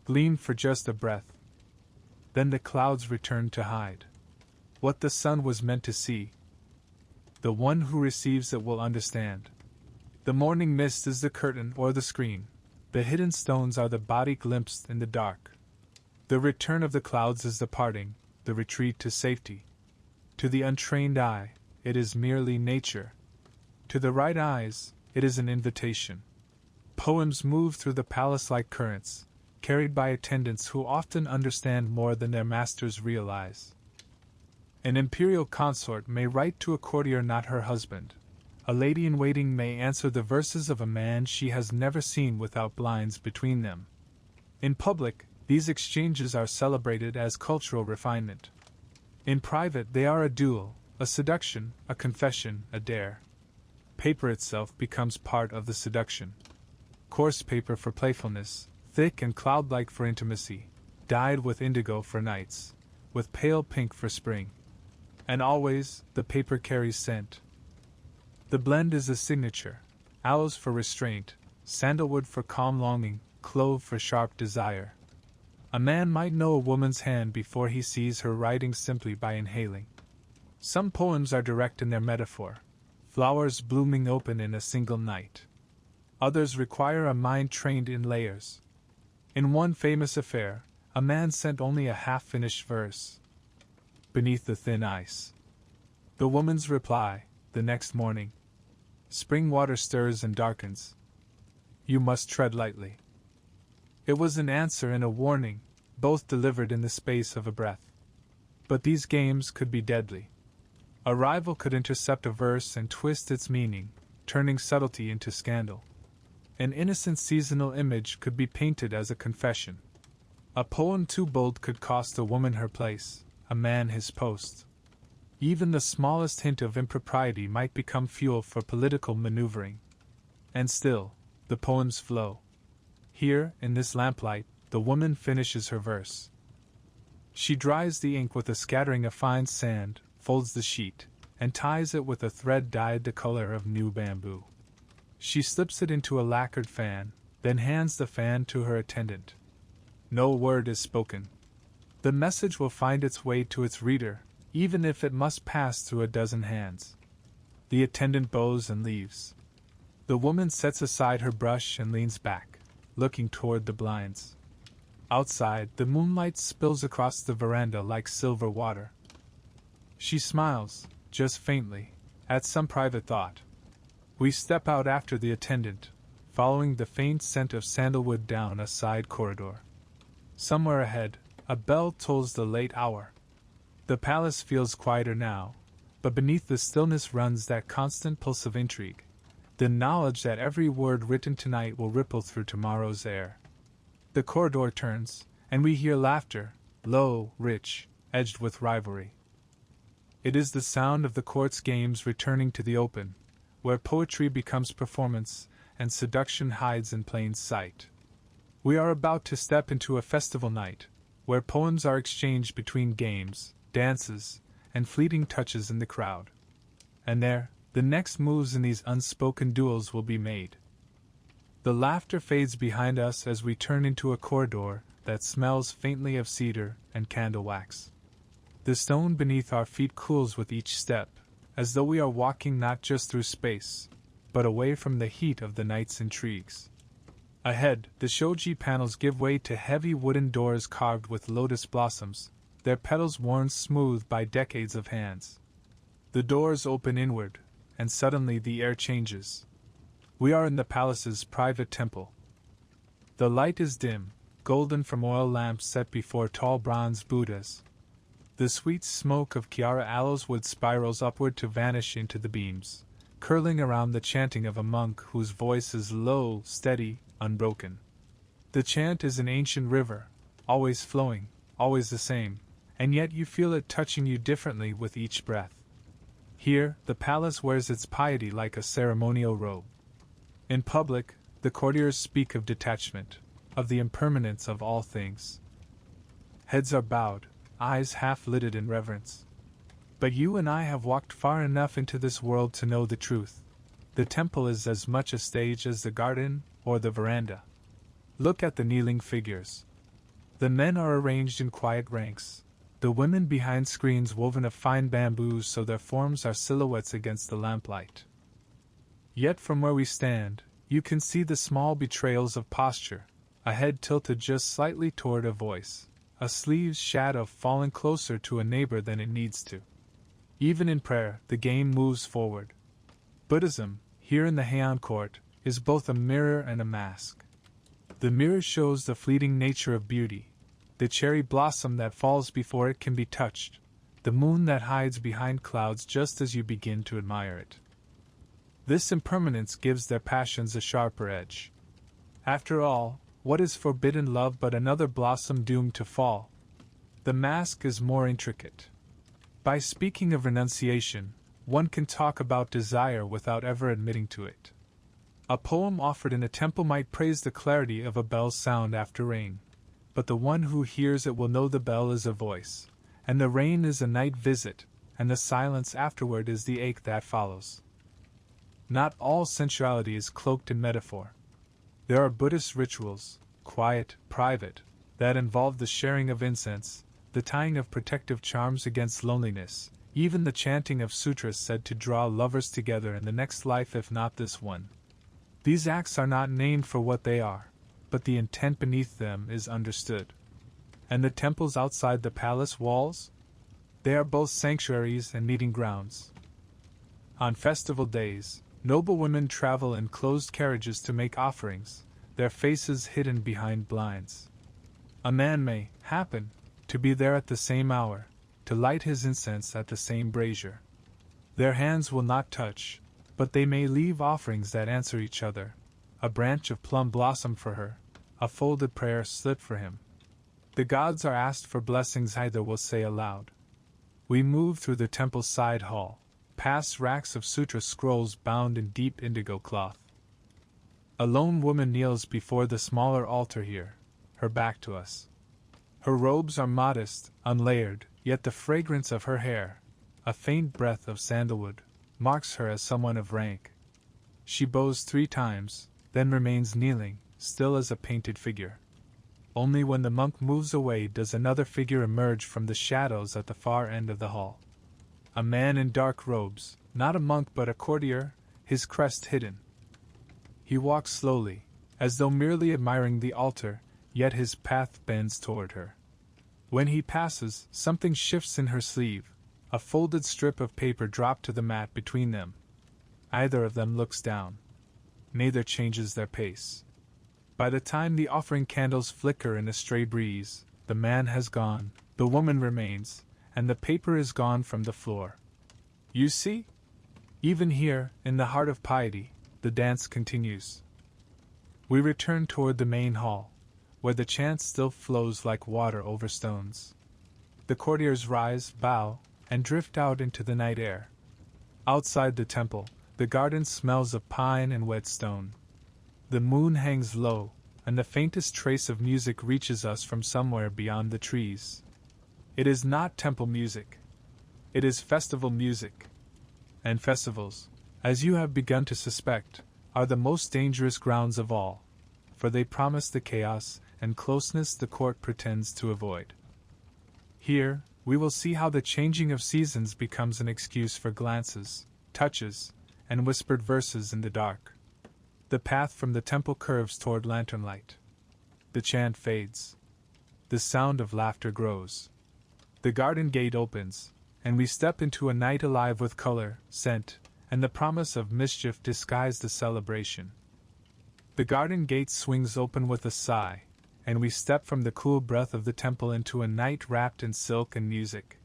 gleam for just a breath. Then the clouds return to hide what the sun was meant to see. The one who receives it will understand. The morning mist is the curtain or the screen. The hidden stones are the body glimpsed in the dark. The return of the clouds is the parting, the retreat to safety. To the untrained eye, it is merely nature. To the right eyes, it is an invitation. Poems move through the palace like currents, carried by attendants who often understand more than their masters realize. An imperial consort may write to a courtier not her husband. A lady-in-waiting may answer the verses of a man she has never seen without blinds between them. In public, these exchanges are celebrated as cultural refinement. In private, they are a duel, a seduction, a confession, a dare. Paper itself becomes part of the seduction. Coarse paper for playfulness, thick and cloud-like for intimacy, dyed with indigo for nights, with pale pink for spring. And always, the paper carries scent. The blend is a signature: aloes for restraint, sandalwood for calm longing, clove for sharp desire. A man might know a woman's hand before he sees her writing simply by inhaling. Some poems are direct in their metaphor, flowers blooming open in a single night. Others require a mind trained in layers. In one famous affair, a man sent only a half-finished verse. Beneath the thin ice. The woman's reply, the next morning. Spring water stirs and darkens. You must tread lightly. It was an answer and a warning, both delivered in the space of a breath. But these games could be deadly. A rival could intercept a verse and twist its meaning, turning subtlety into scandal. An innocent seasonal image could be painted as a confession. A poem too bold could cost a woman her place, a man his post. Even the smallest hint of impropriety might become fuel for political maneuvering. And still, the poems flow. Here, in this lamplight, the woman finishes her verse. She dries the ink with a scattering of fine sand, folds the sheet, and ties it with a thread dyed the color of new bamboo. She slips it into a lacquered fan, then hands the fan to her attendant. No word is spoken. The message will find its way to its reader, even if it must pass through a dozen hands. The attendant bows and leaves. The woman sets aside her brush and leans back, looking toward the blinds. Outside, the moonlight spills across the veranda like silver water. She smiles, just faintly, at some private thought. We step out after the attendant, following the faint scent of sandalwood down a side corridor. Somewhere ahead, a bell tolls the late hour. The palace feels quieter now, but beneath the stillness runs that constant pulse of intrigue, the knowledge that every word written tonight will ripple through tomorrow's air. The corridor turns, and we hear laughter, low, rich, edged with rivalry. It is the sound of the court's games returning to the open, where poetry becomes performance and seduction hides in plain sight. We are about to step into a festival night, where poems are exchanged between games, dances, and fleeting touches in the crowd. And there, the next moves in these unspoken duels will be made. The laughter fades behind us as we turn into a corridor that smells faintly of cedar and candle wax. The stone beneath our feet cools with each step, as though we are walking not just through space, but away from the heat of the night's intrigues. Ahead, the shoji panels give way to heavy wooden doors carved with lotus blossoms, their petals worn smooth by decades of hands. The doors open inward, and suddenly the air changes. We are in the palace's private temple. The light is dim, golden from oil lamps set before tall bronze Buddhas. The sweet smoke of Chiara aloes wood spirals upward to vanish into the beams, curling around the chanting of a monk whose voice is low, steady, unbroken. The chant is an ancient river, always flowing, always the same, and yet you feel it touching you differently with each breath. Here, the palace wears its piety like a ceremonial robe. In public, the courtiers speak of detachment, of the impermanence of all things. Heads are bowed, eyes half-lidded in reverence. But you and I have walked far enough into this world to know the truth. The temple is as much a stage as the garden or the veranda. Look at the kneeling figures. The men are arranged in quiet ranks, the women behind screens woven of fine bamboos so their forms are silhouettes against the lamplight. Yet from where we stand, you can see the small betrayals of posture, a head tilted just slightly toward a voice, a sleeve's shadow falling closer to a neighbor than it needs to. Even in prayer, the game moves forward. Buddhism, here in the Heian court, is both a mirror and a mask. The mirror shows the fleeting nature of beauty, the cherry blossom that falls before it can be touched, the moon that hides behind clouds just as you begin to admire it. This impermanence gives their passions a sharper edge. After all, what is forbidden love but another blossom doomed to fall? The mask is more intricate. By speaking of renunciation, one can talk about desire without ever admitting to it. A poem offered in a temple might praise the clarity of a bell's sound after rain, but the one who hears it will know the bell is a voice, and the rain is a night visit, and the silence afterward is the ache that follows. Not all sensuality is cloaked in metaphor. There are Buddhist rituals, quiet, private, that involve the sharing of incense, the tying of protective charms against loneliness, even the chanting of sutras said to draw lovers together in the next life if not this one. These acts are not named for what they are, but the intent beneath them is understood. And the temples outside the palace walls? They are both sanctuaries and meeting grounds. On festival days, noble women travel in closed carriages to make offerings, their faces hidden behind blinds. A man may happen to be there at the same hour, to light his incense at the same brazier. Their hands will not touch, but they may leave offerings that answer each other, a branch of plum blossom for her, a folded prayer slit for him. The gods are asked for blessings either will say aloud. We move through the temple's side hall, past racks of sutra scrolls bound in deep indigo cloth. A lone woman kneels before the smaller altar here, her back to us. Her robes are modest, unlayered, yet the fragrance of her hair, a faint breath of sandalwood, marks her as someone of rank. She bows 3 times, then remains kneeling, still as a painted figure. Only when the monk moves away does another figure emerge from the shadows at the far end of the hall. A man in dark robes, not a monk but a courtier, his crest hidden. He walks slowly, as though merely admiring the altar, yet his path bends toward her. When he passes, something shifts in her sleeve, a folded strip of paper dropped to the mat between them. Either of them looks down. Neither changes their pace. By the time the offering candles flicker in a stray breeze, the man has gone, the woman remains, and the paper is gone from the floor. You see? Even here, in the heart of piety, the dance continues. We return toward the main hall, where the chant still flows like water over stones. The courtiers rise, bow, and drift out into the night air. Outside the temple, the garden smells of pine and wet stone. The moon hangs low, and the faintest trace of music reaches us from somewhere beyond the trees. It is not temple music. It is festival music. And festivals, as you have begun to suspect, are the most dangerous grounds of all, for they promise the chaos and closeness the court pretends to avoid. Here, we will see how the changing of seasons becomes an excuse for glances, touches, and whispered verses in the dark. The path from the temple curves toward lantern light. The chant fades. The sound of laughter grows. The garden gate opens, and we step into a night alive with color, scent, and the promise of mischief disguised as celebration. The garden gate swings open with a sigh, and we step from the cool breath of the temple into a night wrapped in silk and music.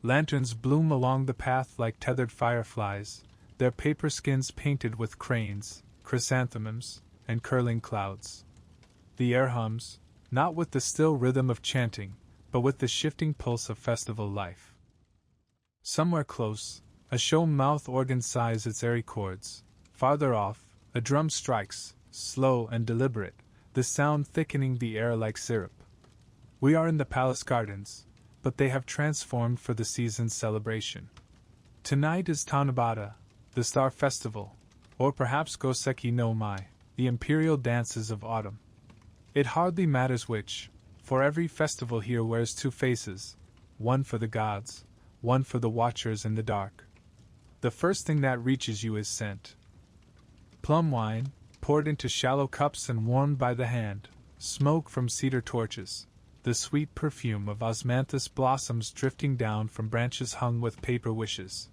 Lanterns bloom along the path like tethered fireflies, their paper skins painted with cranes, chrysanthemums, and curling clouds. The air hums, not with the still rhythm of chanting, but with the shifting pulse of festival life. Somewhere close, a show mouth organ sighs its airy chords. Farther off, a drum strikes, slow and deliberate, the sound thickening the air like syrup. We are in the palace gardens, but they have transformed for the season's celebration. Tonight is Tanabata, the Star Festival, or perhaps Goseki no Mai, the imperial dances of autumn. It hardly matters which, for every festival here wears two faces, one for the gods, one for the watchers in the dark. The first thing that reaches you is scent. Plum wine, poured into shallow cups and warmed by the hand, smoke from cedar torches, the sweet perfume of osmanthus blossoms drifting down from branches hung with paper wishes.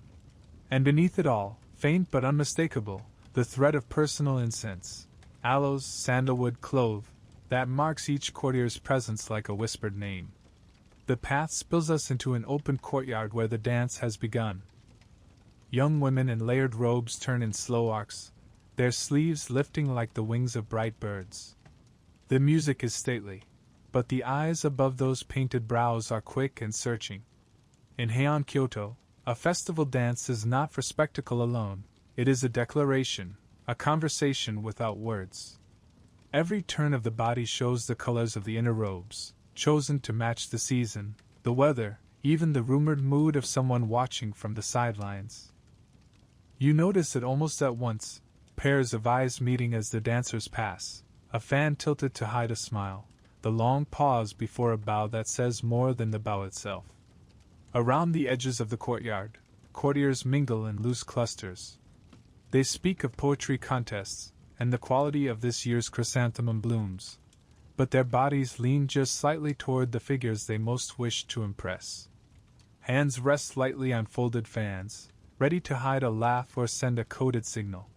And beneath it all, faint but unmistakable, the thread of personal incense, aloes, sandalwood, clove, that marks each courtier's presence like a whispered name. The path spills us into an open courtyard where the dance has begun. Young women in layered robes turn in slow arcs, their sleeves lifting like the wings of bright birds. The music is stately, but the eyes above those painted brows are quick and searching. In Heian, Kyoto, a festival dance is not for spectacle alone, it is a declaration, a conversation without words. Every turn of the body shows the colors of the inner robes, chosen to match the season, the weather, even the rumored mood of someone watching from the sidelines. You notice it almost at once, pairs of eyes meeting as the dancers pass, a fan tilted to hide a smile, the long pause before a bow that says more than the bow itself. Around the edges of the courtyard, courtiers mingle in loose clusters. They speak of poetry contests, and the quality of this year's chrysanthemum blooms, but their bodies lean just slightly toward the figures they most wish to impress. Hands rest lightly on folded fans, ready to hide a laugh or send a coded signal.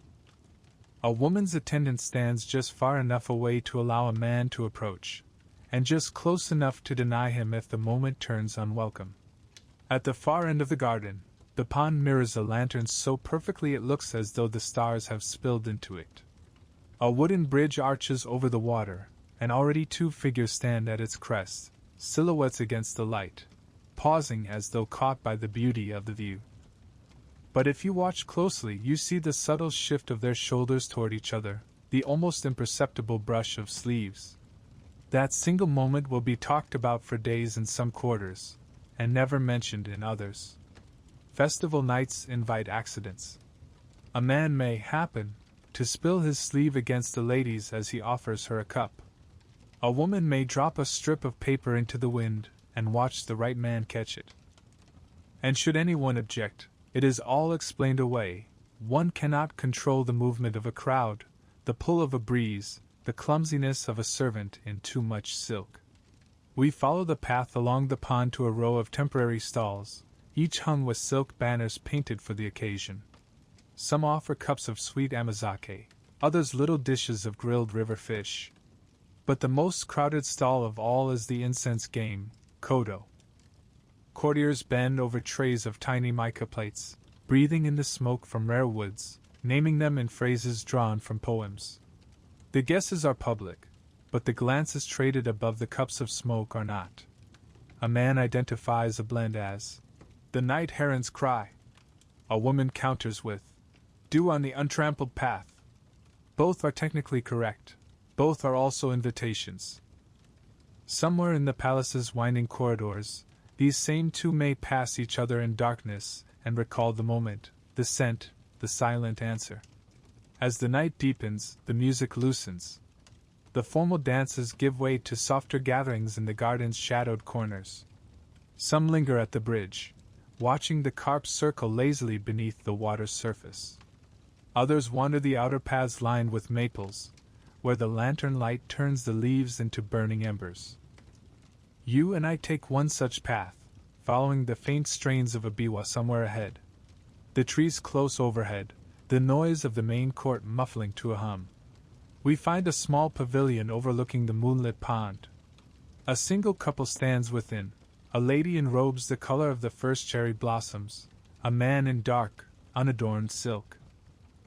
A woman's attendant stands just far enough away to allow a man to approach, and just close enough to deny him if the moment turns unwelcome. At the far end of the garden, the pond mirrors a lantern so perfectly it looks as though the stars have spilled into it. A wooden bridge arches over the water, and already two figures stand at its crest, silhouettes against the light, pausing as though caught by the beauty of the view. But if you watch closely, you see the subtle shift of their shoulders toward each other, the almost imperceptible brush of sleeves. That single moment will be talked about for days in some quarters, and never mentioned in others. Festival nights invite accidents. A man may happen to spill his sleeve against a lady's as he offers her a cup. A woman may drop a strip of paper into the wind and watch the right man catch it. And should anyone object, it is all explained away. One cannot control the movement of a crowd, the pull of a breeze, the clumsiness of a servant in too much silk. We follow the path along the pond to a row of temporary stalls, each hung with silk banners painted for the occasion. Some offer cups of sweet amazake, others little dishes of grilled river fish. But the most crowded stall of all is the incense game, Kyoto. Courtiers bend over trays of tiny mica plates, breathing in the smoke from rare woods, naming them in phrases drawn from poems. The guesses are public, but the glances traded above the cups of smoke are not. A man identifies a blend as the night heron's cry. A woman counters with dew on the untrampled path. Both are technically correct, both are also invitations. Somewhere in the palace's winding corridors, these same two may pass each other in darkness and recall the moment, the scent, the silent answer. As the night deepens, the music loosens. The formal dances give way to softer gatherings in the garden's shadowed corners. Some linger at the bridge, watching the carps circle lazily beneath the water's surface. Others wander the outer paths lined with maples, where the lantern light turns the leaves into burning embers. You and I take one such path, following the faint strains of a biwa somewhere ahead. The trees close overhead, the noise of the main court muffling to a hum. We find a small pavilion overlooking the moonlit pond. A single couple stands within, a lady in robes the color of the first cherry blossoms, a man in dark, unadorned silk.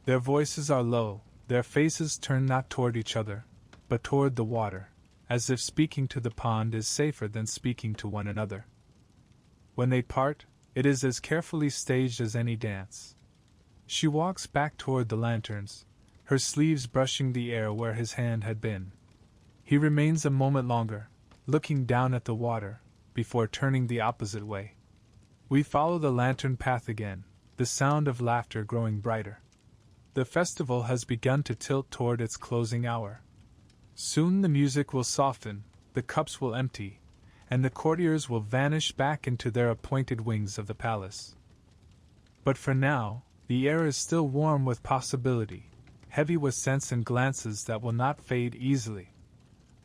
Their voices are low, their faces turn not toward each other, but toward the water, as if speaking to the pond is safer than speaking to one another. When they part, it is as carefully staged as any dance. She walks back toward the lanterns, her sleeves brushing the air where his hand had been. He remains a moment longer, looking down at the water, before turning the opposite way. We follow the lantern path again, the sound of laughter growing brighter. The festival has begun to tilt toward its closing hour. Soon the music will soften, the cups will empty, and the courtiers will vanish back into their appointed wings of the palace. But for now, the air is still warm with possibility, heavy with scents and glances that will not fade easily.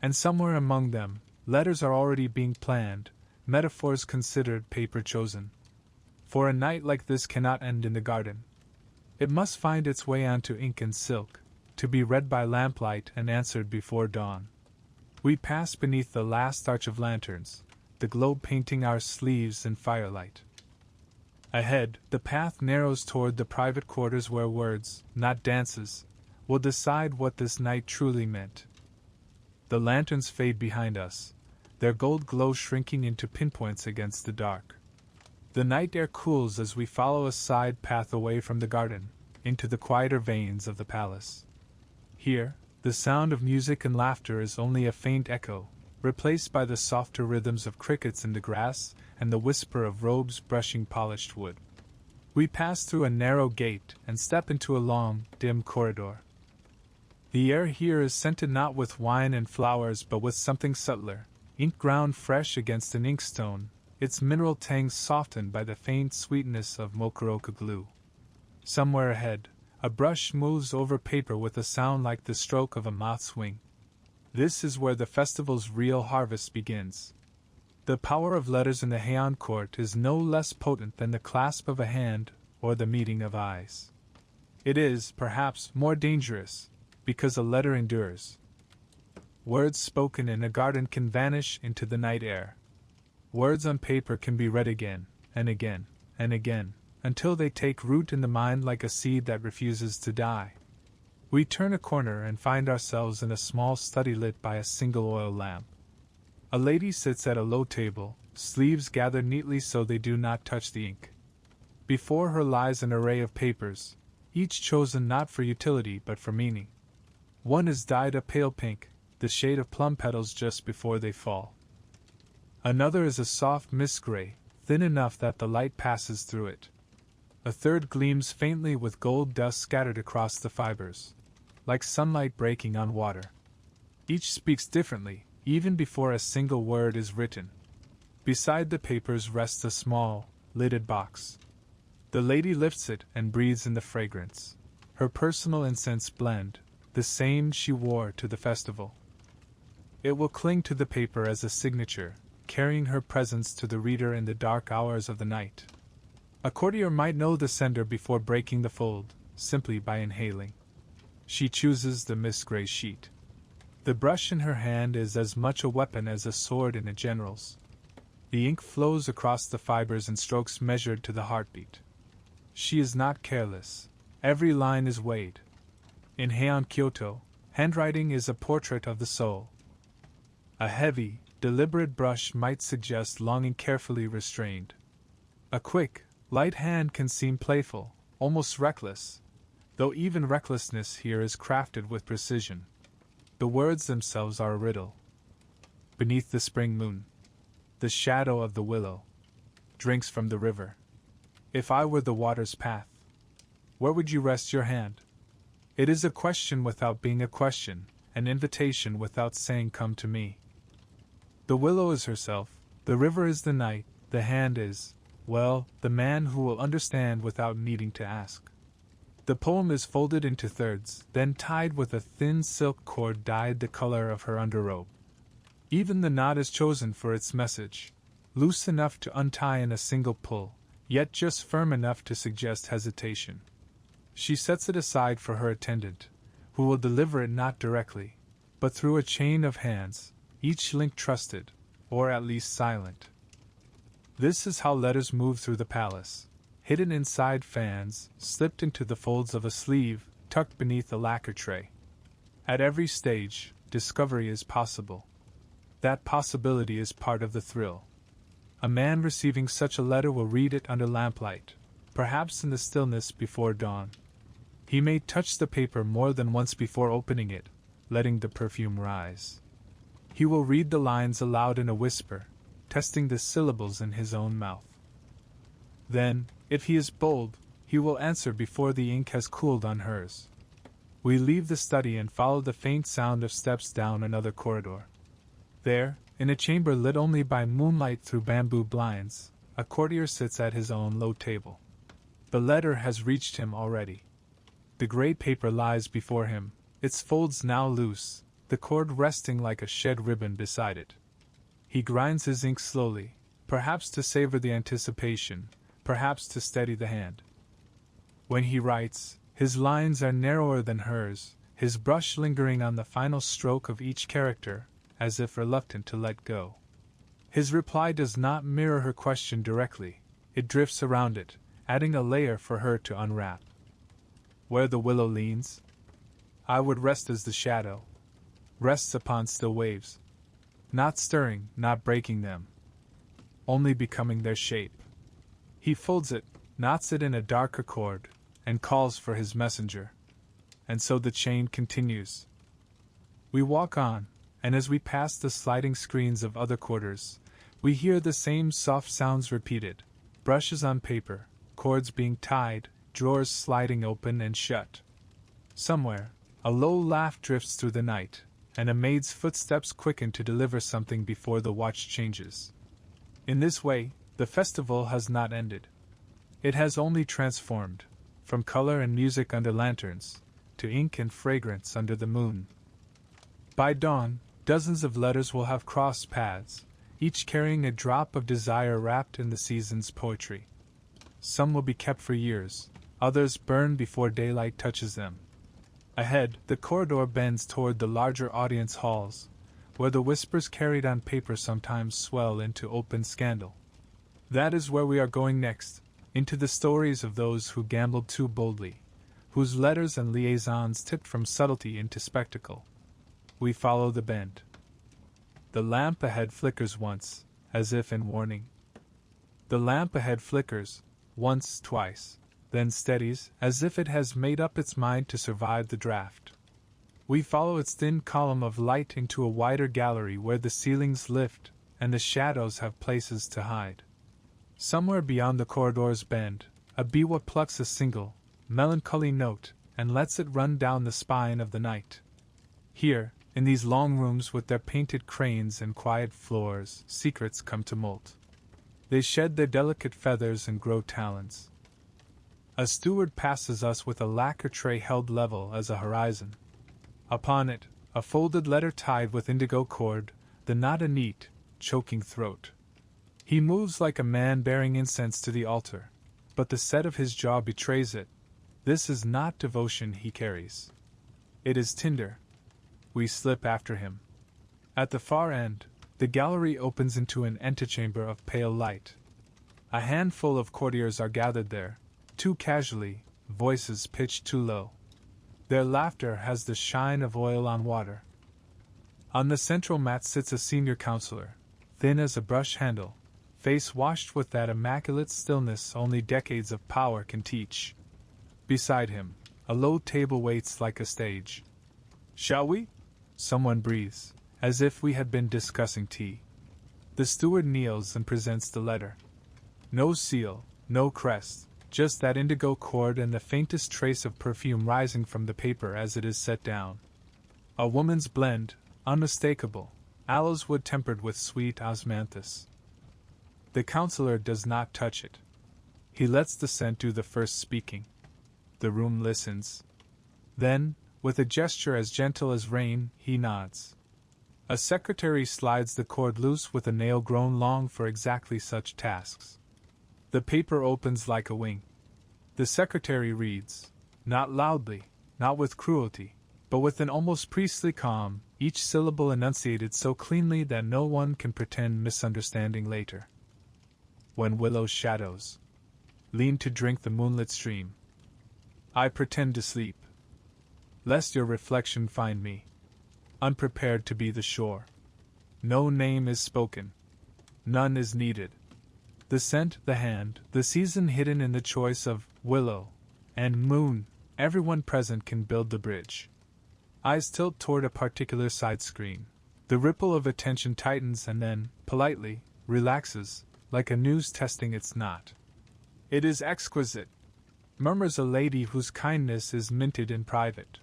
And somewhere among them, letters are already being planned, metaphors considered, paper chosen. For a night like this cannot end in the garden. It must find its way onto ink and silk, to be read by lamplight and answered before dawn. We pass beneath the last arch of lanterns, the globe painting our sleeves in firelight. Ahead, the path narrows toward the private quarters where words, not dances, will decide what this night truly meant. The lanterns fade behind us, their gold glow shrinking into pinpoints against the dark. The night air cools as we follow a side path away from the garden, into the quieter veins of the palace. Here, the sound of music and laughter is only a faint echo, replaced by the softer rhythms of crickets in the grass and the whisper of robes brushing polished wood. We pass through a narrow gate and step into a long, dim corridor. The air here is scented not with wine and flowers but with something subtler, ink ground fresh against an inkstone, its mineral tang softened by the faint sweetness of mocharoka glue. Somewhere ahead, a brush moves over paper with a sound like the stroke of a moth's wing. This is where the festival's real harvest begins. The power of letters in the Heian court is no less potent than the clasp of a hand or the meeting of eyes. It is, perhaps, more dangerous, because a letter endures. Words spoken in a garden can vanish into the night air. Words on paper can be read again, and again, and again, until they take root in the mind like a seed that refuses to die. We turn a corner and find ourselves in a small study lit by a single oil lamp. A lady sits at a low table, sleeves gathered neatly so they do not touch the ink. Before her lies an array of papers, each chosen not for utility but for meaning. One is dyed a pale pink, the shade of plum petals just before they fall. Another is a soft mist gray, thin enough that the light passes through it. A third gleams faintly with gold dust scattered across the fibers, like sunlight breaking on water. Each speaks differently, even before a single word is written. Beside the papers rests a small, lidded box. The lady lifts it and breathes in the fragrance. Her personal incense blend, the same she wore to the festival. It will cling to the paper as a signature, carrying her presence to the reader in the dark hours of the night. A courtier might know the sender before breaking the fold, simply by inhaling. She chooses the mist-gray sheet. The brush in her hand is as much a weapon as a sword in a general's. The ink flows across the fibers in strokes measured to the heartbeat. She is not careless. Every line is weighed. In Heian, Kyoto, handwriting is a portrait of the soul. A heavy, deliberate brush might suggest longing carefully restrained. A quick, light hand can seem playful, almost reckless, though even recklessness here is crafted with precision. The words themselves are a riddle. Beneath the spring moon, the shadow of the willow drinks from the river. If I were the water's path, where would you rest your hand? It is a question without being a question, an invitation without saying come to me. The willow is herself, the river is the night, the hand is, well, the man who will understand without needing to ask. The poem is folded into thirds, then tied with a thin silk cord dyed the color of her underrobe. Even the knot is chosen for its message, loose enough to untie in a single pull, yet just firm enough to suggest hesitation. She sets it aside for her attendant, who will deliver it not directly, but through a chain of hands, each link trusted, or at least silent. This is how letters move through the palace, hidden inside fans, slipped into the folds of a sleeve, tucked beneath a lacquer tray. At every stage, discovery is possible. That possibility is part of the thrill. A man receiving such a letter will read it under lamplight, perhaps in the stillness before dawn. He may touch the paper more than once before opening it, letting the perfume rise. He will read the lines aloud in a whisper, testing the syllables in his own mouth. Then, if he is bold, he will answer before the ink has cooled on hers. We leave the study and follow the faint sound of steps down another corridor. There, in a chamber lit only by moonlight through bamboo blinds, a courtier sits at his own low table. The letter has reached him already. The grey paper lies before him, its folds now loose, the cord resting like a shed ribbon beside it. He grinds his ink slowly, perhaps to savor the anticipation, perhaps to steady the hand. When he writes, his lines are narrower than hers, his brush lingering on the final stroke of each character, as if reluctant to let go. His reply does not mirror her question directly, it drifts around it, adding a layer for her to unwrap. Where the willow leans, I would rest as the shadow rests upon still waves, not stirring, not breaking them, only becoming their shape. He folds it, knots it in a darker cord, and calls for his messenger. And so the chain continues. We walk on, and as we pass the sliding screens of other quarters, we hear the same soft sounds repeated, brushes on paper, cords being tied, drawers sliding open and shut. Somewhere, a low laugh drifts through the night, and a maid's footsteps quicken to deliver something before the watch changes. In this way, the festival has not ended. It has only transformed, from color and music under lanterns, to ink and fragrance under the moon. By dawn, dozens of letters will have crossed paths, each carrying a drop of desire wrapped in the season's poetry. Some will be kept for years, others burn before daylight touches them. Ahead, the corridor bends toward the larger audience halls, where the whispers carried on paper sometimes swell into open scandal. That is where we are going next, into the stories of those who gambled too boldly, whose letters and liaisons tipped from subtlety into spectacle. We follow the bend. The lamp ahead flickers once, as if in warning. The lamp ahead flickers, once, twice, then steadies, as if it has made up its mind to survive the draft. We follow its thin column of light into a wider gallery where the ceilings lift, and the shadows have places to hide. Somewhere beyond the corridor's bend, a biwa plucks a single, melancholy note, and lets it run down the spine of the night. Here, in these long rooms with their painted cranes and quiet floors, secrets come to molt. They shed their delicate feathers and grow talons. A steward passes us with a lacquer tray held level as a horizon. Upon it, a folded letter tied with indigo cord, the knot a neat, choking throat. He moves like a man bearing incense to the altar, but the set of his jaw betrays it. This is not devotion he carries. It is tinder. We slip after him. At the far end, the gallery opens into an antechamber of pale light. A handful of courtiers are gathered there, too casually, voices pitched too low. Their laughter has the shine of oil on water. On the central mat sits a senior counselor, thin as a brush handle, face washed with that immaculate stillness only decades of power can teach. Beside him, a low table waits like a stage. "Shall we?" someone breathes, as if we had been discussing tea. The steward kneels and presents the letter. No seal, no crest, just that indigo cord and the faintest trace of perfume rising from the paper as it is set down. A woman's blend, unmistakable, aloes wood tempered with sweet osmanthus. The counselor does not touch it. He lets the scent do the first speaking. The room listens. Then, with a gesture as gentle as rain, he nods. A secretary slides the cord loose with a nail grown long for exactly such tasks. The paper opens like a wing. The secretary reads, not loudly, not with cruelty, but with an almost priestly calm, each syllable enunciated so cleanly that no one can pretend misunderstanding later. When willows shadows lean to drink the moonlit stream, I pretend to sleep, lest your reflection find me unprepared to be the shore. No name is spoken, none is needed. The scent, the hand, the season hidden in the choice of willow and moon, everyone present can build the bridge. Eyes tilt toward a particular side screen. The ripple of attention tightens and then, politely, relaxes, like a news testing its knot. It is exquisite, murmurs a lady whose kindness is minted in private.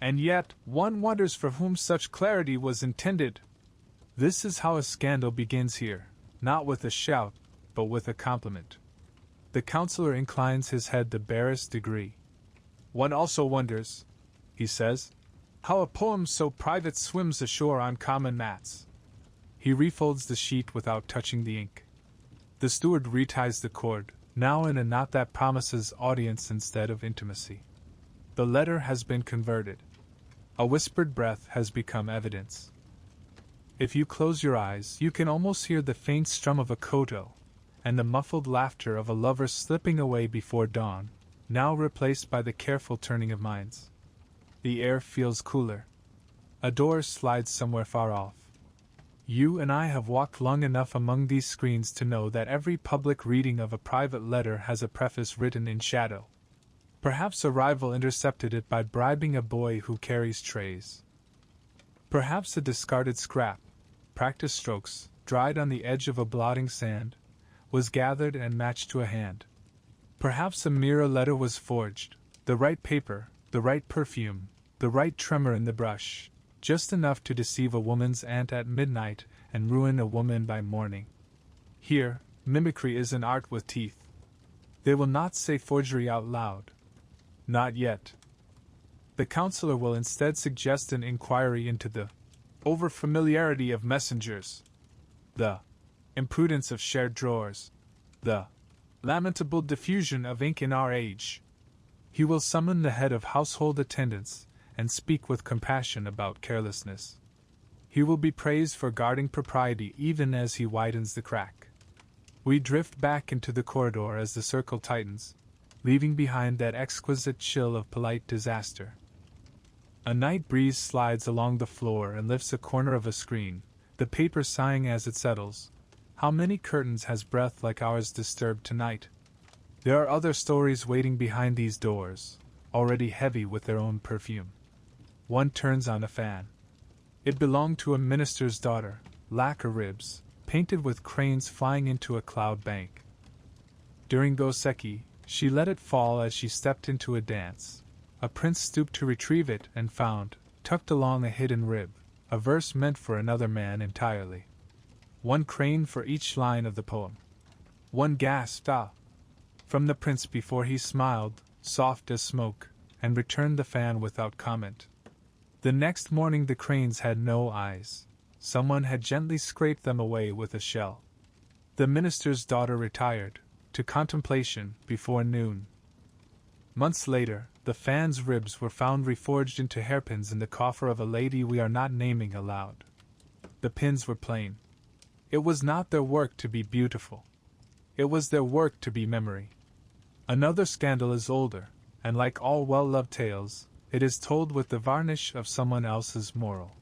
And yet, one wonders for whom such clarity was intended. This is how a scandal begins here, not with a shout, but with a compliment. The counselor inclines his head the barest degree. One also wonders, he says, how a poem so private swims ashore on common mats. He refolds the sheet without touching the ink. The steward reties the cord, now in a knot that promises audience instead of intimacy. The letter has been converted. A whispered breath has become evidence. If you close your eyes, you can almost hear the faint strum of a Kyoto, and the muffled laughter of a lover slipping away before dawn, now replaced by the careful turning of minds. The air feels cooler. A door slides somewhere far off. You and I have walked long enough among these screens to know that every public reading of a private letter has a preface written in shadow. Perhaps a rival intercepted it by bribing a boy who carries trays. Perhaps a discarded scrap, practice strokes, dried on the edge of a blotting sand, was gathered and matched to a hand. Perhaps a mirror letter was forged, the right paper, the right perfume, the right tremor in the brush, just enough to deceive a woman's aunt at midnight and ruin a woman by morning. Here, mimicry is an art with teeth. They will not say forgery out loud. Not yet. The counselor will instead suggest an inquiry into the overfamiliarity of messengers, the imprudence of shared drawers, the lamentable diffusion of ink in our age. He will summon the head of household attendants and speak with compassion about carelessness. He will be praised for guarding propriety even as he widens the crack. We drift back into the corridor as the circle tightens, leaving behind that exquisite chill of polite disaster. A night breeze slides along the floor and lifts a corner of a screen, the paper sighing as it settles. How many curtains has breath like ours disturbed tonight? There are other stories waiting behind these doors, already heavy with their own perfume. One turns on a fan. It belonged to a minister's daughter, lacquer ribs, painted with cranes flying into a cloud bank. During Goseki, she let it fall as she stepped into a dance. A prince stooped to retrieve it and found, tucked along a hidden rib, a verse meant for another man entirely. One crane for each line of the poem. One gasped "ah" from the prince before he smiled, soft as smoke, and returned the fan without comment. The next morning the cranes had no eyes. Someone had gently scraped them away with a shell. The minister's daughter retired, to contemplation, before noon. Months later, the fan's ribs were found reforged into hairpins in the coffer of a lady we are not naming aloud. The pins were plain. It was not their work to be beautiful. It was their work to be memory. Another scandal is older, and like all well-loved tales, it is told with the varnish of someone else's moral.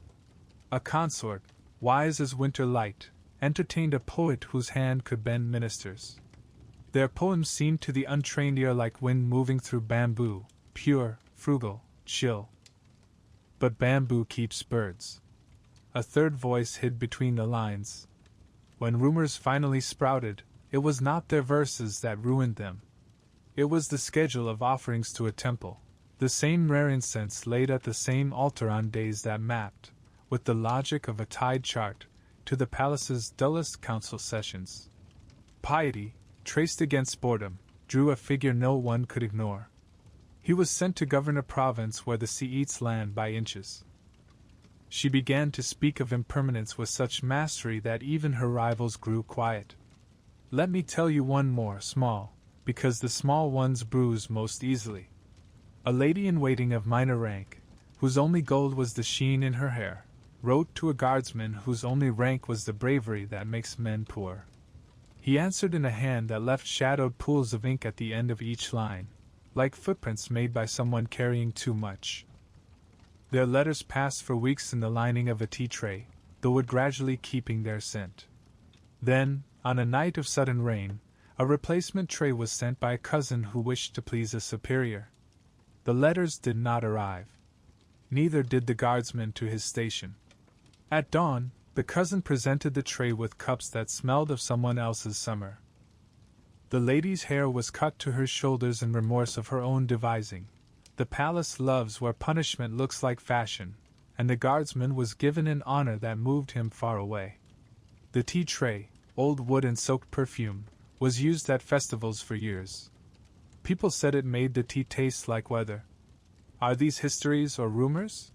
A consort, wise as winter light, entertained a poet whose hand could bend ministers. Their poems seemed to the untrained ear like wind moving through bamboo, pure, frugal, chill. But bamboo keeps birds. A third voice hid between the lines. When rumors finally sprouted, it was not their verses that ruined them. It was the schedule of offerings to a temple, the same rare incense laid at the same altar on days that mapped, with the logic of a tide chart, to the palace's dullest council sessions. Piety, traced against boredom, drew a figure no one could ignore. He was sent to govern a province where the sea eats land by inches. She began to speak of impermanence with such mastery that even her rivals grew quiet. Let me tell you one more, small, because the small ones bruise most easily. A lady-in-waiting of minor rank, whose only gold was the sheen in her hair, wrote to a guardsman whose only rank was the bravery that makes men poor. He answered in a hand that left shadowed pools of ink at the end of each line, like footprints made by someone carrying too much. Their letters passed for weeks in the lining of a tea tray, the wood gradually keeping their scent. Then, on a night of sudden rain, a replacement tray was sent by a cousin who wished to please a superior. The letters did not arrive. Neither did the guardsman to his station. At dawn, the cousin presented the tray with cups that smelled of someone else's summer. The lady's hair was cut to her shoulders in remorse of her own devising. The palace loves where punishment looks like fashion, and the guardsman was given an honor that moved him far away. The tea tray, old wood and soaked perfume, was used at festivals for years. People said it made the tea taste like weather. Are these histories or rumors?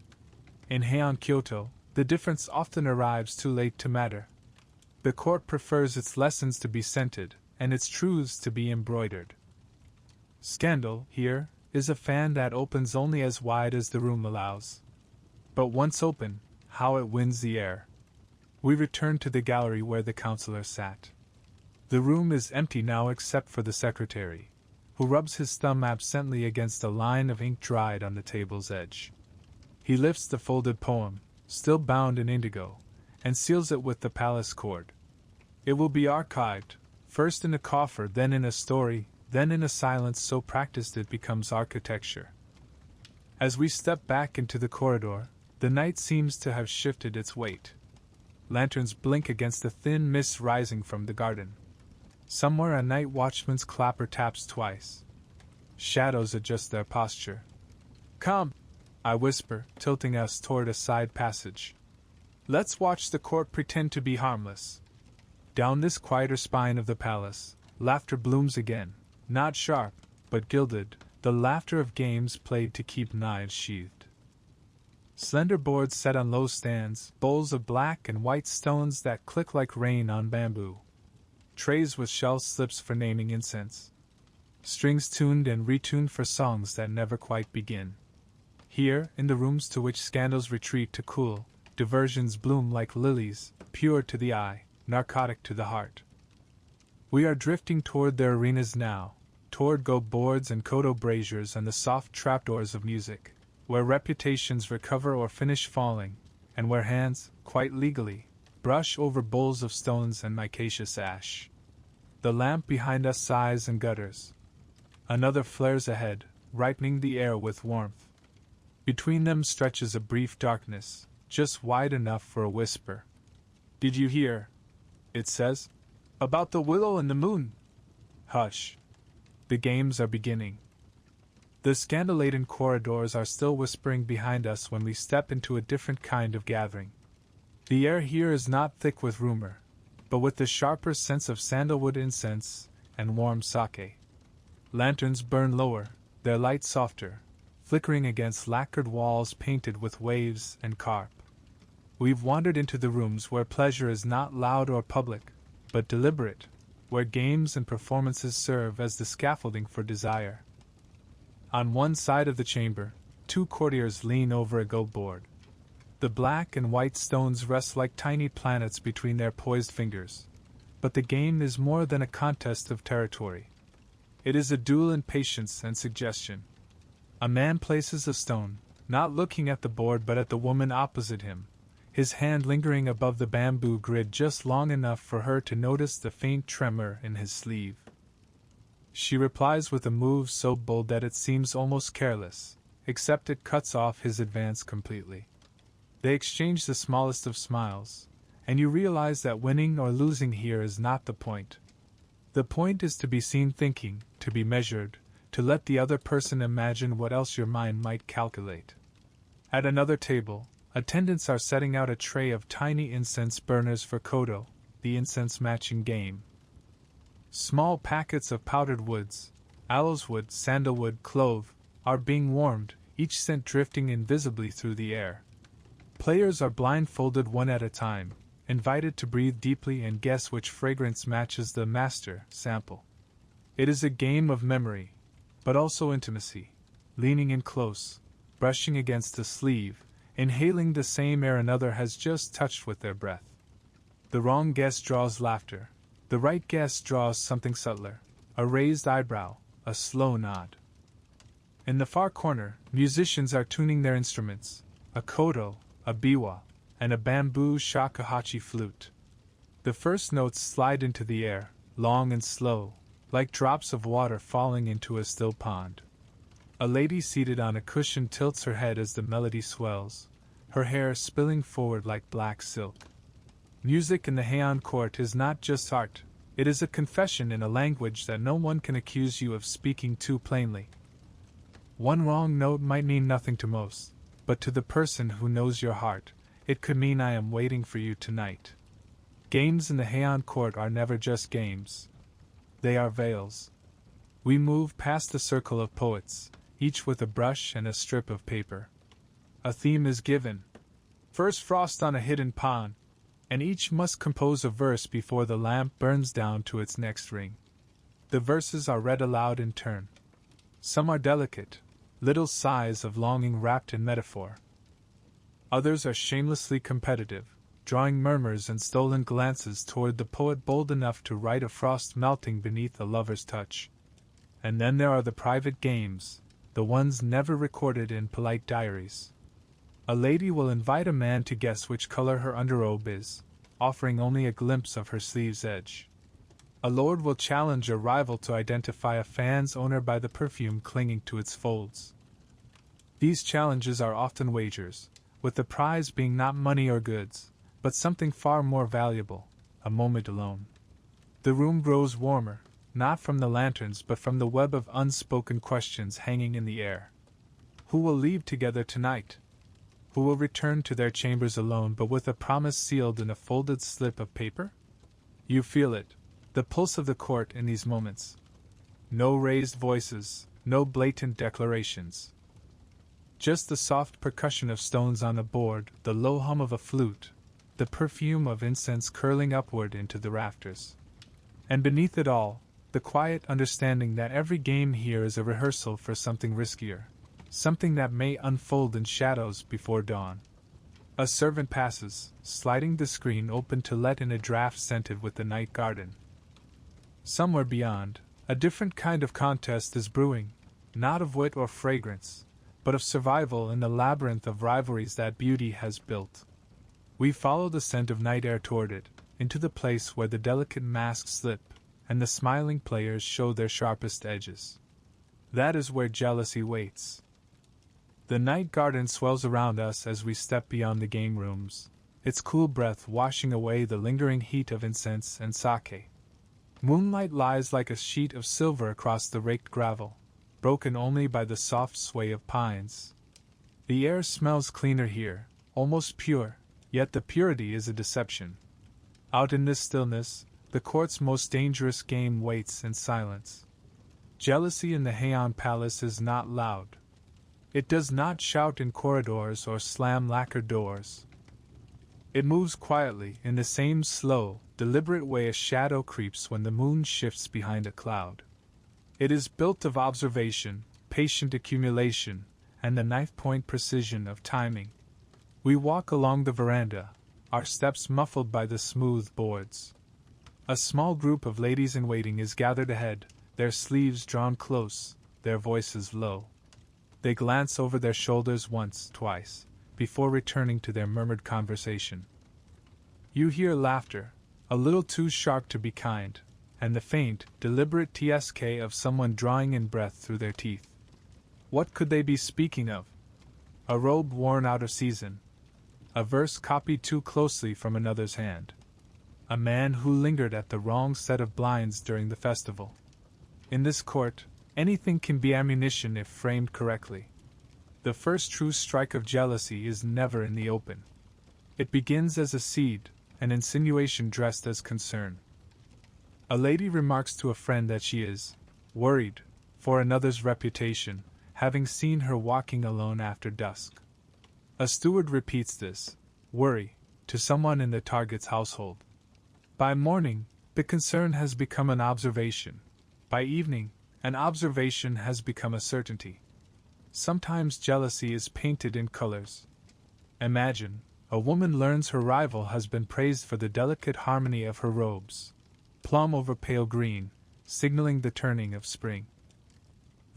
In Heian, Kyoto, the difference often arrives too late to matter. The court prefers its lessons to be scented, and its truths to be embroidered. Scandal, here, is a fan that opens only as wide as the room allows. But once open, how it wins the air. We return to the gallery where the counselor sat. The room is empty now except for the secretary, who rubs his thumb absently against a line of ink dried on the table's edge. He lifts the folded poem, still bound in indigo, and seals it with the palace cord. It will be archived, first in a coffer, then in a story, then in a silence so practiced it becomes architecture. As we step back into the corridor, the night seems to have shifted its weight. Lanterns blink against the thin mist rising from the garden. Somewhere a night watchman's clapper taps twice. Shadows adjust their posture. "Come," I whisper, tilting us toward a side passage. "Let's watch the court pretend to be harmless." Down this quieter spine of the palace, laughter blooms again, not sharp, but gilded, the laughter of games played to keep knives sheathed. Slender boards set on low stands, bowls of black and white stones that click like rain on bamboo. Trays with shell slips for naming incense. Strings tuned and retuned for songs that never quite begin. Here, in the rooms to which scandals retreat to cool, diversions bloom like lilies, pure to the eye, narcotic to the heart. We are drifting toward their arenas now, toward go boards and Kyoto braziers and the soft trapdoors of music, where reputations recover or finish falling, and where hands, quite legally, brush over bowls of stones and micaceous ash. The lamp behind us sighs and gutters. Another flares ahead, ripening the air with warmth. Between them stretches a brief darkness, just wide enough for a whisper. "Did you hear?" it says. "About the willow and the moon?" Hush. The games are beginning. The scandal-laden corridors are still whispering behind us when we step into a different kind of gathering. The air here is not thick with rumor, but with the sharper sense of sandalwood incense and warm sake. Lanterns burn lower, their light softer, flickering against lacquered walls painted with waves and carp. We've wandered into the rooms where pleasure is not loud or public, but deliberate, where games and performances serve as the scaffolding for desire. On one side of the chamber, two courtiers lean over a go board. The black and white stones rest like tiny planets between their poised fingers. But the game is more than a contest of territory. It is a duel in patience and suggestion. A man places a stone, not looking at the board but at the woman opposite him, his hand lingering above the bamboo grid just long enough for her to notice the faint tremor in his sleeve. She replies with a move so bold that it seems almost careless, except it cuts off his advance completely. They exchange the smallest of smiles, and you realize that winning or losing here is not the point. The point is to be seen thinking, to be measured, to let the other person imagine what else your mind might calculate. At another table, attendants are setting out a tray of tiny incense burners for Kyoto, the incense matching game. Small packets of powdered woods, aloes wood, sandalwood, clove, are being warmed, each scent drifting invisibly through the air. Players are blindfolded one at a time, invited to breathe deeply and guess which fragrance matches the master sample. It is a game of memory, but also intimacy, leaning in close, brushing against a sleeve, inhaling the same air another has just touched with their breath. The wrong guest draws laughter. The right guest draws something subtler, a raised eyebrow, a slow nod. In the far corner, musicians are tuning their instruments, a koto, a biwa, and a bamboo shakuhachi flute. The first notes slide into the air, long and slow, like drops of water falling into a still pond. A lady seated on a cushion tilts her head as the melody swells, her hair spilling forward like black silk. Music in the Heian court is not just art, it is a confession in a language that no one can accuse you of speaking too plainly. One wrong note might mean nothing to most, but to the person who knows your heart, it could mean I am waiting for you tonight. Games in the Heian court are never just games. They are veils. We move past the circle of poets, each with a brush and a strip of paper. A theme is given. First frost on a hidden pond, and each must compose a verse before the lamp burns down to its next ring. The verses are read aloud in turn. Some are delicate, little sighs of longing wrapped in metaphor. Others are shamelessly competitive, drawing murmurs and stolen glances toward the poet bold enough to write a frost melting beneath a lover's touch. And then there are the private games, the ones never recorded in polite diaries. A lady will invite a man to guess which color her underrobe is, offering only a glimpse of her sleeve's edge. A lord will challenge a rival to identify a fan's owner by the perfume clinging to its folds. These challenges are often wagers, with the prize being not money or goods, but something far more valuable, a moment alone. The room grows warmer, not from the lanterns but from the web of unspoken questions hanging in the air. Who will leave together tonight? Who will return to their chambers alone but with a promise sealed in a folded slip of paper? You feel it, the pulse of the court in these moments. No raised voices, no blatant declarations. Just the soft percussion of stones on a board, the low hum of a flute, the perfume of incense curling upward into the rafters. And beneath it all, the quiet understanding that every game here is a rehearsal for something riskier, something that may unfold in shadows before dawn. A servant passes, sliding the screen open to let in a draught scented with the night garden. Somewhere beyond, a different kind of contest is brewing, not of wit or fragrance, but of survival in the labyrinth of rivalries that beauty has built. We follow the scent of night air toward it, into the place where the delicate masks slip, and the smiling players show their sharpest edges. That is where jealousy waits. The night garden swells around us as we step beyond the game rooms, its cool breath washing away the lingering heat of incense and sake. Moonlight lies like a sheet of silver across the raked gravel, broken only by the soft sway of pines. The air smells cleaner here, almost pure, yet the purity is a deception. Out in this stillness, the court's most dangerous game waits in silence. Jealousy in the Heian palace is not loud. It does not shout in corridors or slam lacquered doors. It moves quietly in the same slow, deliberate way a shadow creeps when the moon shifts behind a cloud. It is built of observation, patient accumulation, and the knife-point precision of timing. We walk along the veranda, our steps muffled by the smooth boards. A small group of ladies-in-waiting is gathered ahead, their sleeves drawn close, their voices low. They glance over their shoulders once, twice, before returning to their murmured conversation. You hear laughter, a little too sharp to be kind, and the faint, deliberate tsk of someone drawing in breath through their teeth. What could they be speaking of? A robe worn out of season. A verse copied too closely from another's hand. A man who lingered at the wrong set of blinds during the festival. In this court, anything can be ammunition if framed correctly. The first true strike of jealousy is never in the open. It begins as a seed, an insinuation dressed as concern. A lady remarks to a friend that she is worried for another's reputation, having seen her walking alone after dusk. A steward repeats this worry to someone in the target's household. By morning, the concern has become an observation. By evening, an observation has become a certainty. Sometimes jealousy is painted in colors. Imagine, a woman learns her rival has been praised for the delicate harmony of her robes. Plum over pale green, signaling the turning of spring.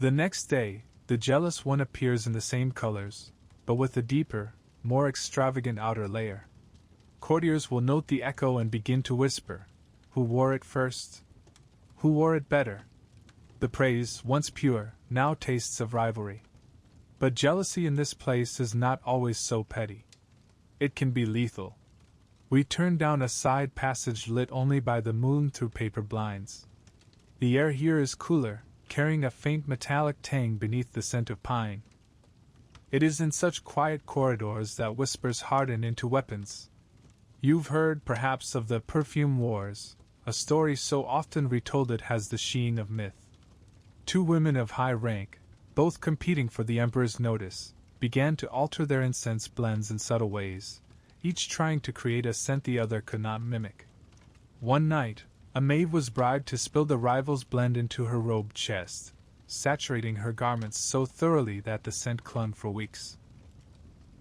The next day, the jealous one appears in the same colors, but with a deeper, more extravagant outer layer. Courtiers will note the echo and begin to whisper, "Who wore it first? Who wore it better?" The praise, once pure, now tastes of rivalry. But jealousy in this place is not always so petty. It can be lethal. We turn down a side passage lit only by the moon through paper blinds. The air here is cooler, carrying a faint metallic tang beneath the scent of pine. It is in such quiet corridors that whispers harden into weapons. You've heard, perhaps, of the perfume wars, a story so often retold it has the sheen of myth. Two women of high rank, both competing for the emperor's notice, began to alter their incense blends in subtle ways, each trying to create a scent the other could not mimic. One night, a maid was bribed to spill the rival's blend into her robed chest, saturating her garments so thoroughly that the scent clung for weeks.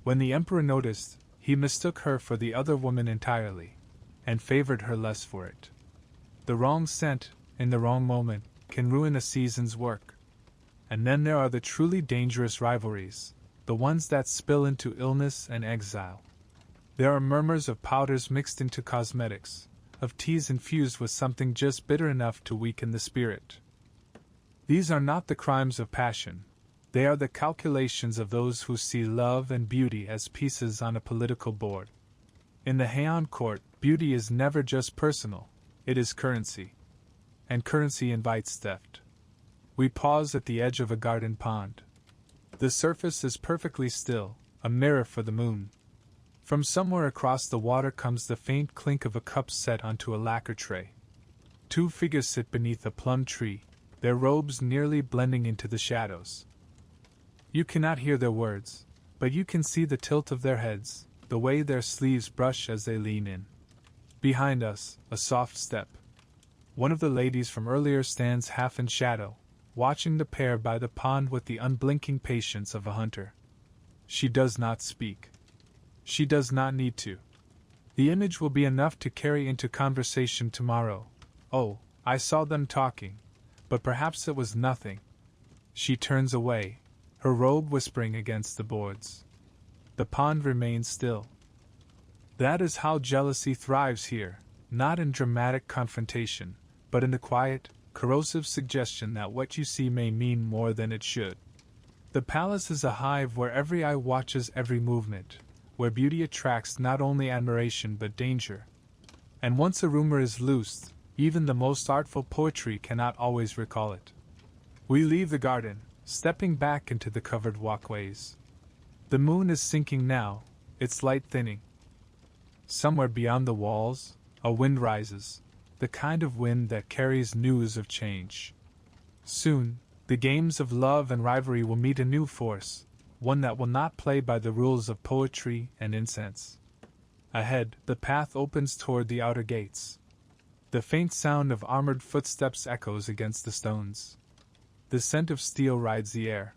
When the emperor noticed, he mistook her for the other woman entirely, and favored her less for it. The wrong scent, in the wrong moment, can ruin a season's work. And then there are the truly dangerous rivalries, the ones that spill into illness and exile. There are murmurs of powders mixed into cosmetics, of teas infused with something just bitter enough to weaken the spirit. These are not the crimes of passion, they are the calculations of those who see love and beauty as pieces on a political board. In the Heian court, beauty is never just personal, it is currency. And currency invites theft. We pause at the edge of a garden pond. The surface is perfectly still, a mirror for the moon. From somewhere across the water comes the faint clink of a cup set onto a lacquer tray. Two figures sit beneath a plum tree, their robes nearly blending into the shadows. You cannot hear their words, but you can see the tilt of their heads, the way their sleeves brush as they lean in. Behind us, a soft step. One of the ladies from earlier stands half in shadow, watching the pair by the pond with the unblinking patience of a hunter. She does not speak. She does not need to. The image will be enough to carry into conversation tomorrow. "Oh, I saw them talking, but perhaps it was nothing." She turns away, her robe whispering against the boards. The pond remains still. That is how jealousy thrives here, not in dramatic confrontation, but in the quiet, corrosive suggestion that what you see may mean more than it should. The palace is a hive where every eye watches every movement, where beauty attracts not only admiration but danger. And once a rumor is loosed, even the most artful poetry cannot always recall it. We leave the garden, stepping back into the covered walkways. The moon is sinking now, its light thinning. Somewhere beyond the walls, a wind rises, the kind of wind that carries news of change. Soon, the games of love and rivalry will meet a new force, one that will not play by the rules of poetry and incense. Ahead, the path opens toward the outer gates. The faint sound of armored footsteps echoes against the stones. The scent of steel rides the air.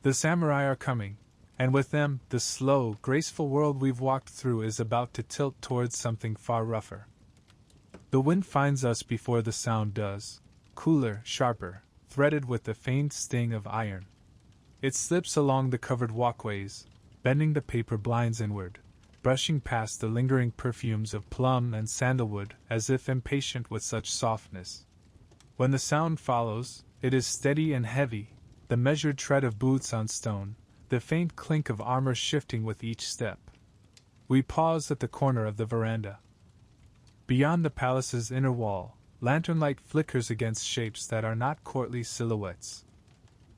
The samurai are coming, and with them, the slow, graceful world we've walked through is about to tilt towards something far rougher. The wind finds us before the sound does, cooler, sharper, threaded with the faint sting of iron. It slips along the covered walkways, bending the paper blinds inward, brushing past the lingering perfumes of plum and sandalwood as if impatient with such softness. When the sound follows, it is steady and heavy, the measured tread of boots on stone, the faint clink of armor shifting with each step. We pause at the corner of the veranda. Beyond the palace's inner wall, lantern light flickers against shapes that are not courtly silhouettes.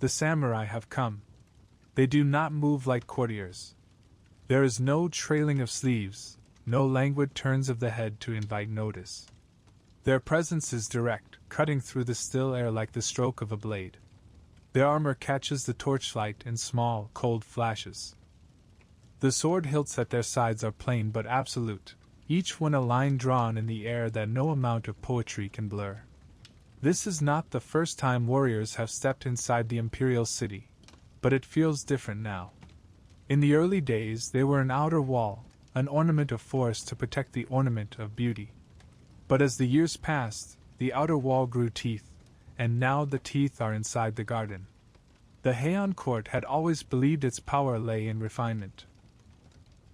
The samurai have come. They do not move like courtiers. There is no trailing of sleeves, no languid turns of the head to invite notice. Their presence is direct, cutting through the still air like the stroke of a blade. Their armor catches the torchlight in small, cold flashes. The sword hilts at their sides are plain but absolute, each one a line drawn in the air that no amount of poetry can blur. This is not the first time warriors have stepped inside the imperial city. but it feels different now. In the early days, they were an outer wall, an ornament of force to protect the ornament of beauty. But as the years passed, the outer wall grew teeth, and now the teeth are inside the garden. The Heian court had always believed its power lay in refinement.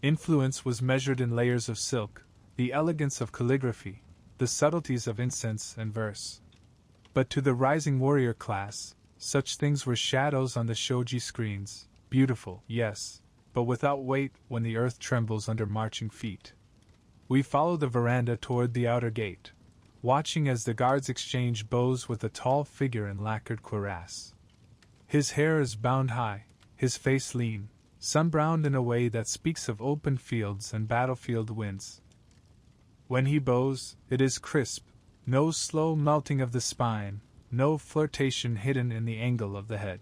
Influence was measured in layers of silk, the elegance of calligraphy, the subtleties of incense and verse. But to the rising warrior class, such things were shadows on the shoji screens, beautiful, yes, but without weight when the earth trembles under marching feet. We followed the veranda toward the outer gate, watching as the guards exchanged bows with a tall figure in lacquered cuirass. His hair is bound high, his face lean, sun-browned in a way that speaks of open fields and battlefield winds. When he bows, it is crisp, no slow melting of the spine, no flirtation hidden in the angle of the head.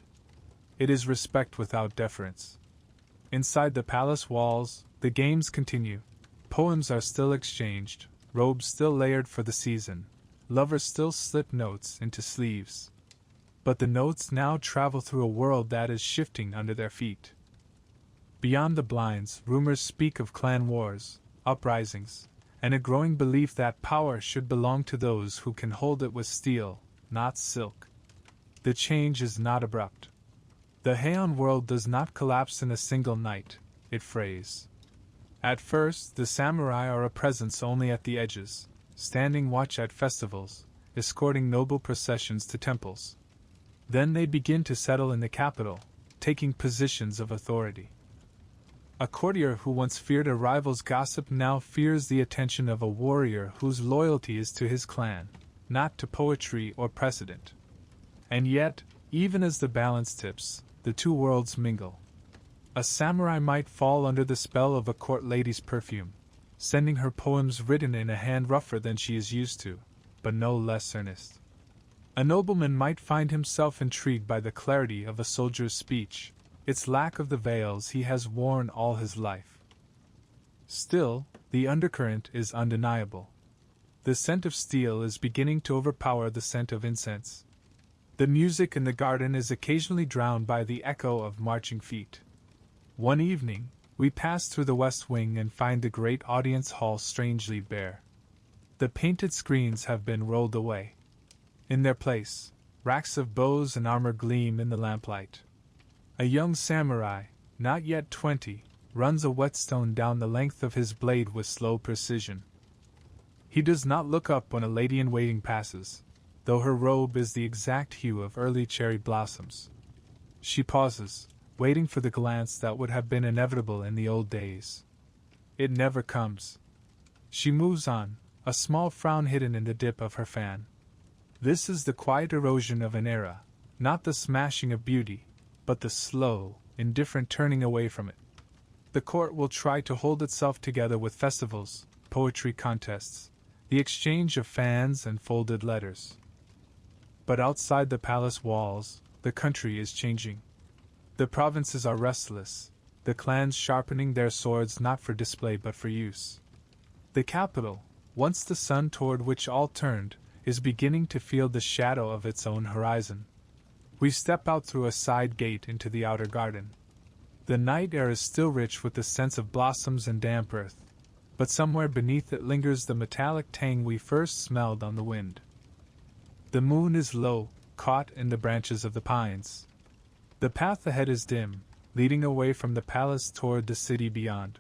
It is respect without deference. Inside the palace walls, the games continue. Poems are still exchanged, robes still layered for the season, lovers still slip notes into sleeves. But the notes now travel through a world that is shifting under their feet. Beyond the blinds, rumors speak of clan wars, uprisings, and a growing belief that power should belong to those who can hold it with steel, not silk. The change is not abrupt. The Heian world does not collapse in a single night, it frays. At first, the samurai are a presence only at the edges, standing watch at festivals, escorting noble processions to temples. Then they begin to settle in the capital, taking positions of authority. A courtier who once feared a rival's gossip now fears the attention of a warrior whose loyalty is to his clan, not to poetry or precedent. And yet, even as the balance tips, the two worlds mingle. A samurai might fall under the spell of a court lady's perfume, sending her poems written in a hand rougher than she is used to, but no less earnest. A nobleman might find himself intrigued by the clarity of a soldier's speech, its lack of the veils he has worn all his life. Still, the undercurrent is undeniable. The scent of steel is beginning to overpower the scent of incense. The music in the garden is occasionally drowned by the echo of marching feet. One evening, we pass through the west wing and find the great audience hall strangely bare. The painted screens have been rolled away. In their place, racks of bows and armor gleam in the lamplight. A young samurai, not yet 20, runs a whetstone down the length of his blade with slow precision. He does not look up when a lady-in-waiting passes, though her robe is the exact hue of early cherry blossoms. She pauses, waiting for the glance that would have been inevitable in the old days. It never comes. She moves on, a small frown hidden in the dip of her fan. This is the quiet erosion of an era, not the smashing of beauty, but the slow, indifferent turning away from it. The court will try to hold itself together with festivals, poetry contests, the exchange of fans and folded letters. But outside the palace walls, the country is changing. The provinces are restless, the clans sharpening their swords not for display but for use. The capital, once the sun toward which all turned, is beginning to feel the shadow of its own horizon. We step out through a side gate into the outer garden. The night air is still rich with the sense of blossoms and damp earth, but somewhere beneath it lingers the metallic tang we first smelled on the wind. The moon is low, caught in the branches of the pines. The path ahead is dim, leading away from the palace toward the city beyond.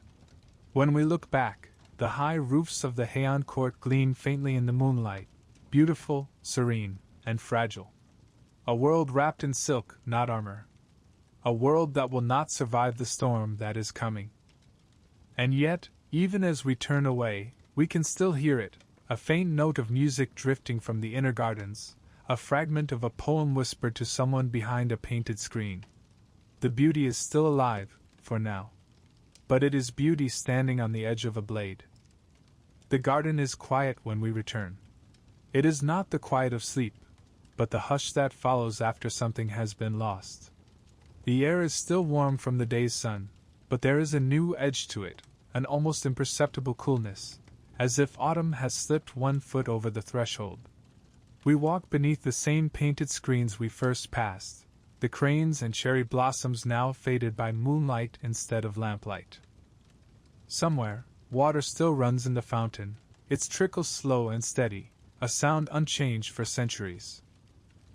When we look back, the high roofs of the Heian court gleam faintly in the moonlight, beautiful, serene, and fragile. A world wrapped in silk, not armor. A world that will not survive the storm that is coming. And yet, even as we turn away, we can still hear it, a faint note of music drifting from the inner gardens, a fragment of a poem whispered to someone behind a painted screen. The beauty is still alive, for now. But it is beauty standing on the edge of a blade. The garden is quiet when we return. It is not the quiet of sleep, but the hush that follows after something has been lost. The air is still warm from the day's sun, but there is a new edge to it, an almost imperceptible coolness, as if autumn has slipped 1 foot over the threshold. We walk beneath the same painted screens we first passed, the cranes and cherry blossoms now faded by moonlight instead of lamplight. Somewhere, water still runs in the fountain, its trickle slow and steady, a sound unchanged for centuries.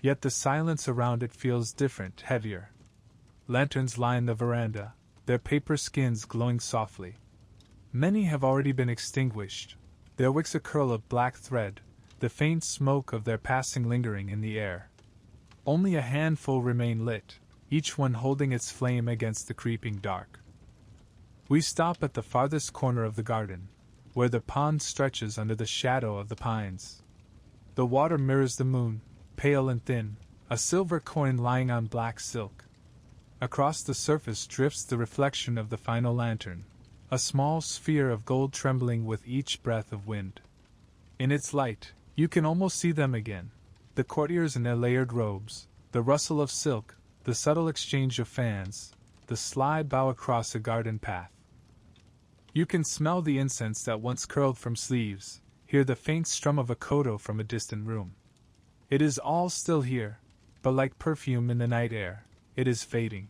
Yet the silence around it feels different, heavier. Lanterns line the veranda, their paper skins glowing softly. Many have already been extinguished, their wicks a curl of black thread, the faint smoke of their passing lingering in the air. Only a handful remain lit, each one holding its flame against the creeping dark. We stop at the farthest corner of the garden, where the pond stretches under the shadow of the pines. The water mirrors the moon, pale and thin, a silver coin lying on black silk. Across the surface drifts the reflection of the final lantern, a small sphere of gold trembling with each breath of wind. In its light, you can almost see them again, the courtiers in their layered robes, the rustle of silk, the subtle exchange of fans, the sly bow across a garden path. You can smell the incense that once curled from sleeves, hear the faint strum of a koto from a distant room. It is all still here, but like perfume in the night air, it is fading.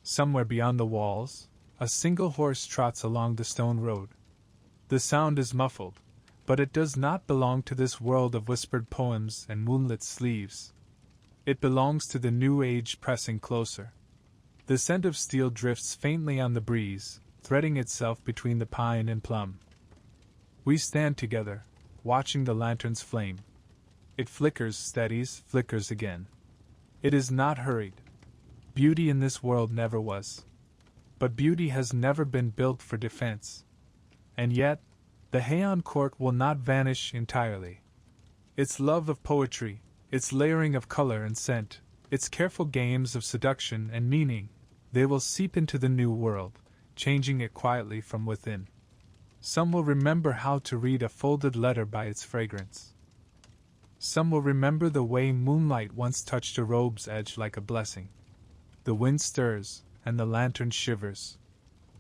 Somewhere beyond the walls, a single horse trots along the stone road. The sound is muffled, but it does not belong to this world of whispered poems and moonlit sleeves. It belongs to the new age pressing closer. The scent of steel drifts faintly on the breeze, threading itself between the pine and plum. We stand together, watching the lantern's flame. It flickers, steadies, flickers again. It is not hurried. Beauty in this world never was. But beauty has never been built for defense. And yet, the Heian court will not vanish entirely. Its love of poetry, its layering of color and scent, its careful games of seduction and meaning, they will seep into the new world, changing it quietly from within. Some will remember how to read a folded letter by its fragrance. Some will remember the way moonlight once touched a robe's edge like a blessing. The wind stirs, and the lantern shivers.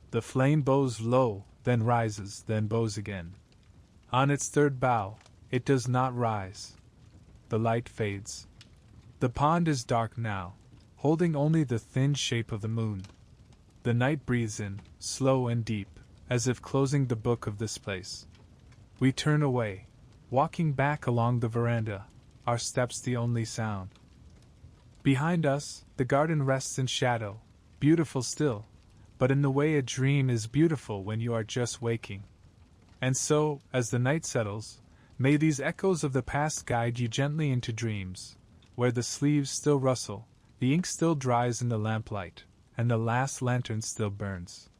The flame bows low, then rises, then bows again. On its third bow, it does not rise. The light fades. The pond is dark now, holding only the thin shape of the moon. The night breathes in, slow and deep, as if closing the book of this place. We turn away, walking back along the veranda, our steps the only sound. Behind us, the garden rests in shadow, beautiful still, but in the way a dream is beautiful when you are just waking. And so, as the night settles, may these echoes of the past guide you gently into dreams, where the sleeves still rustle, the ink still dries in the lamplight, and the last lantern still burns.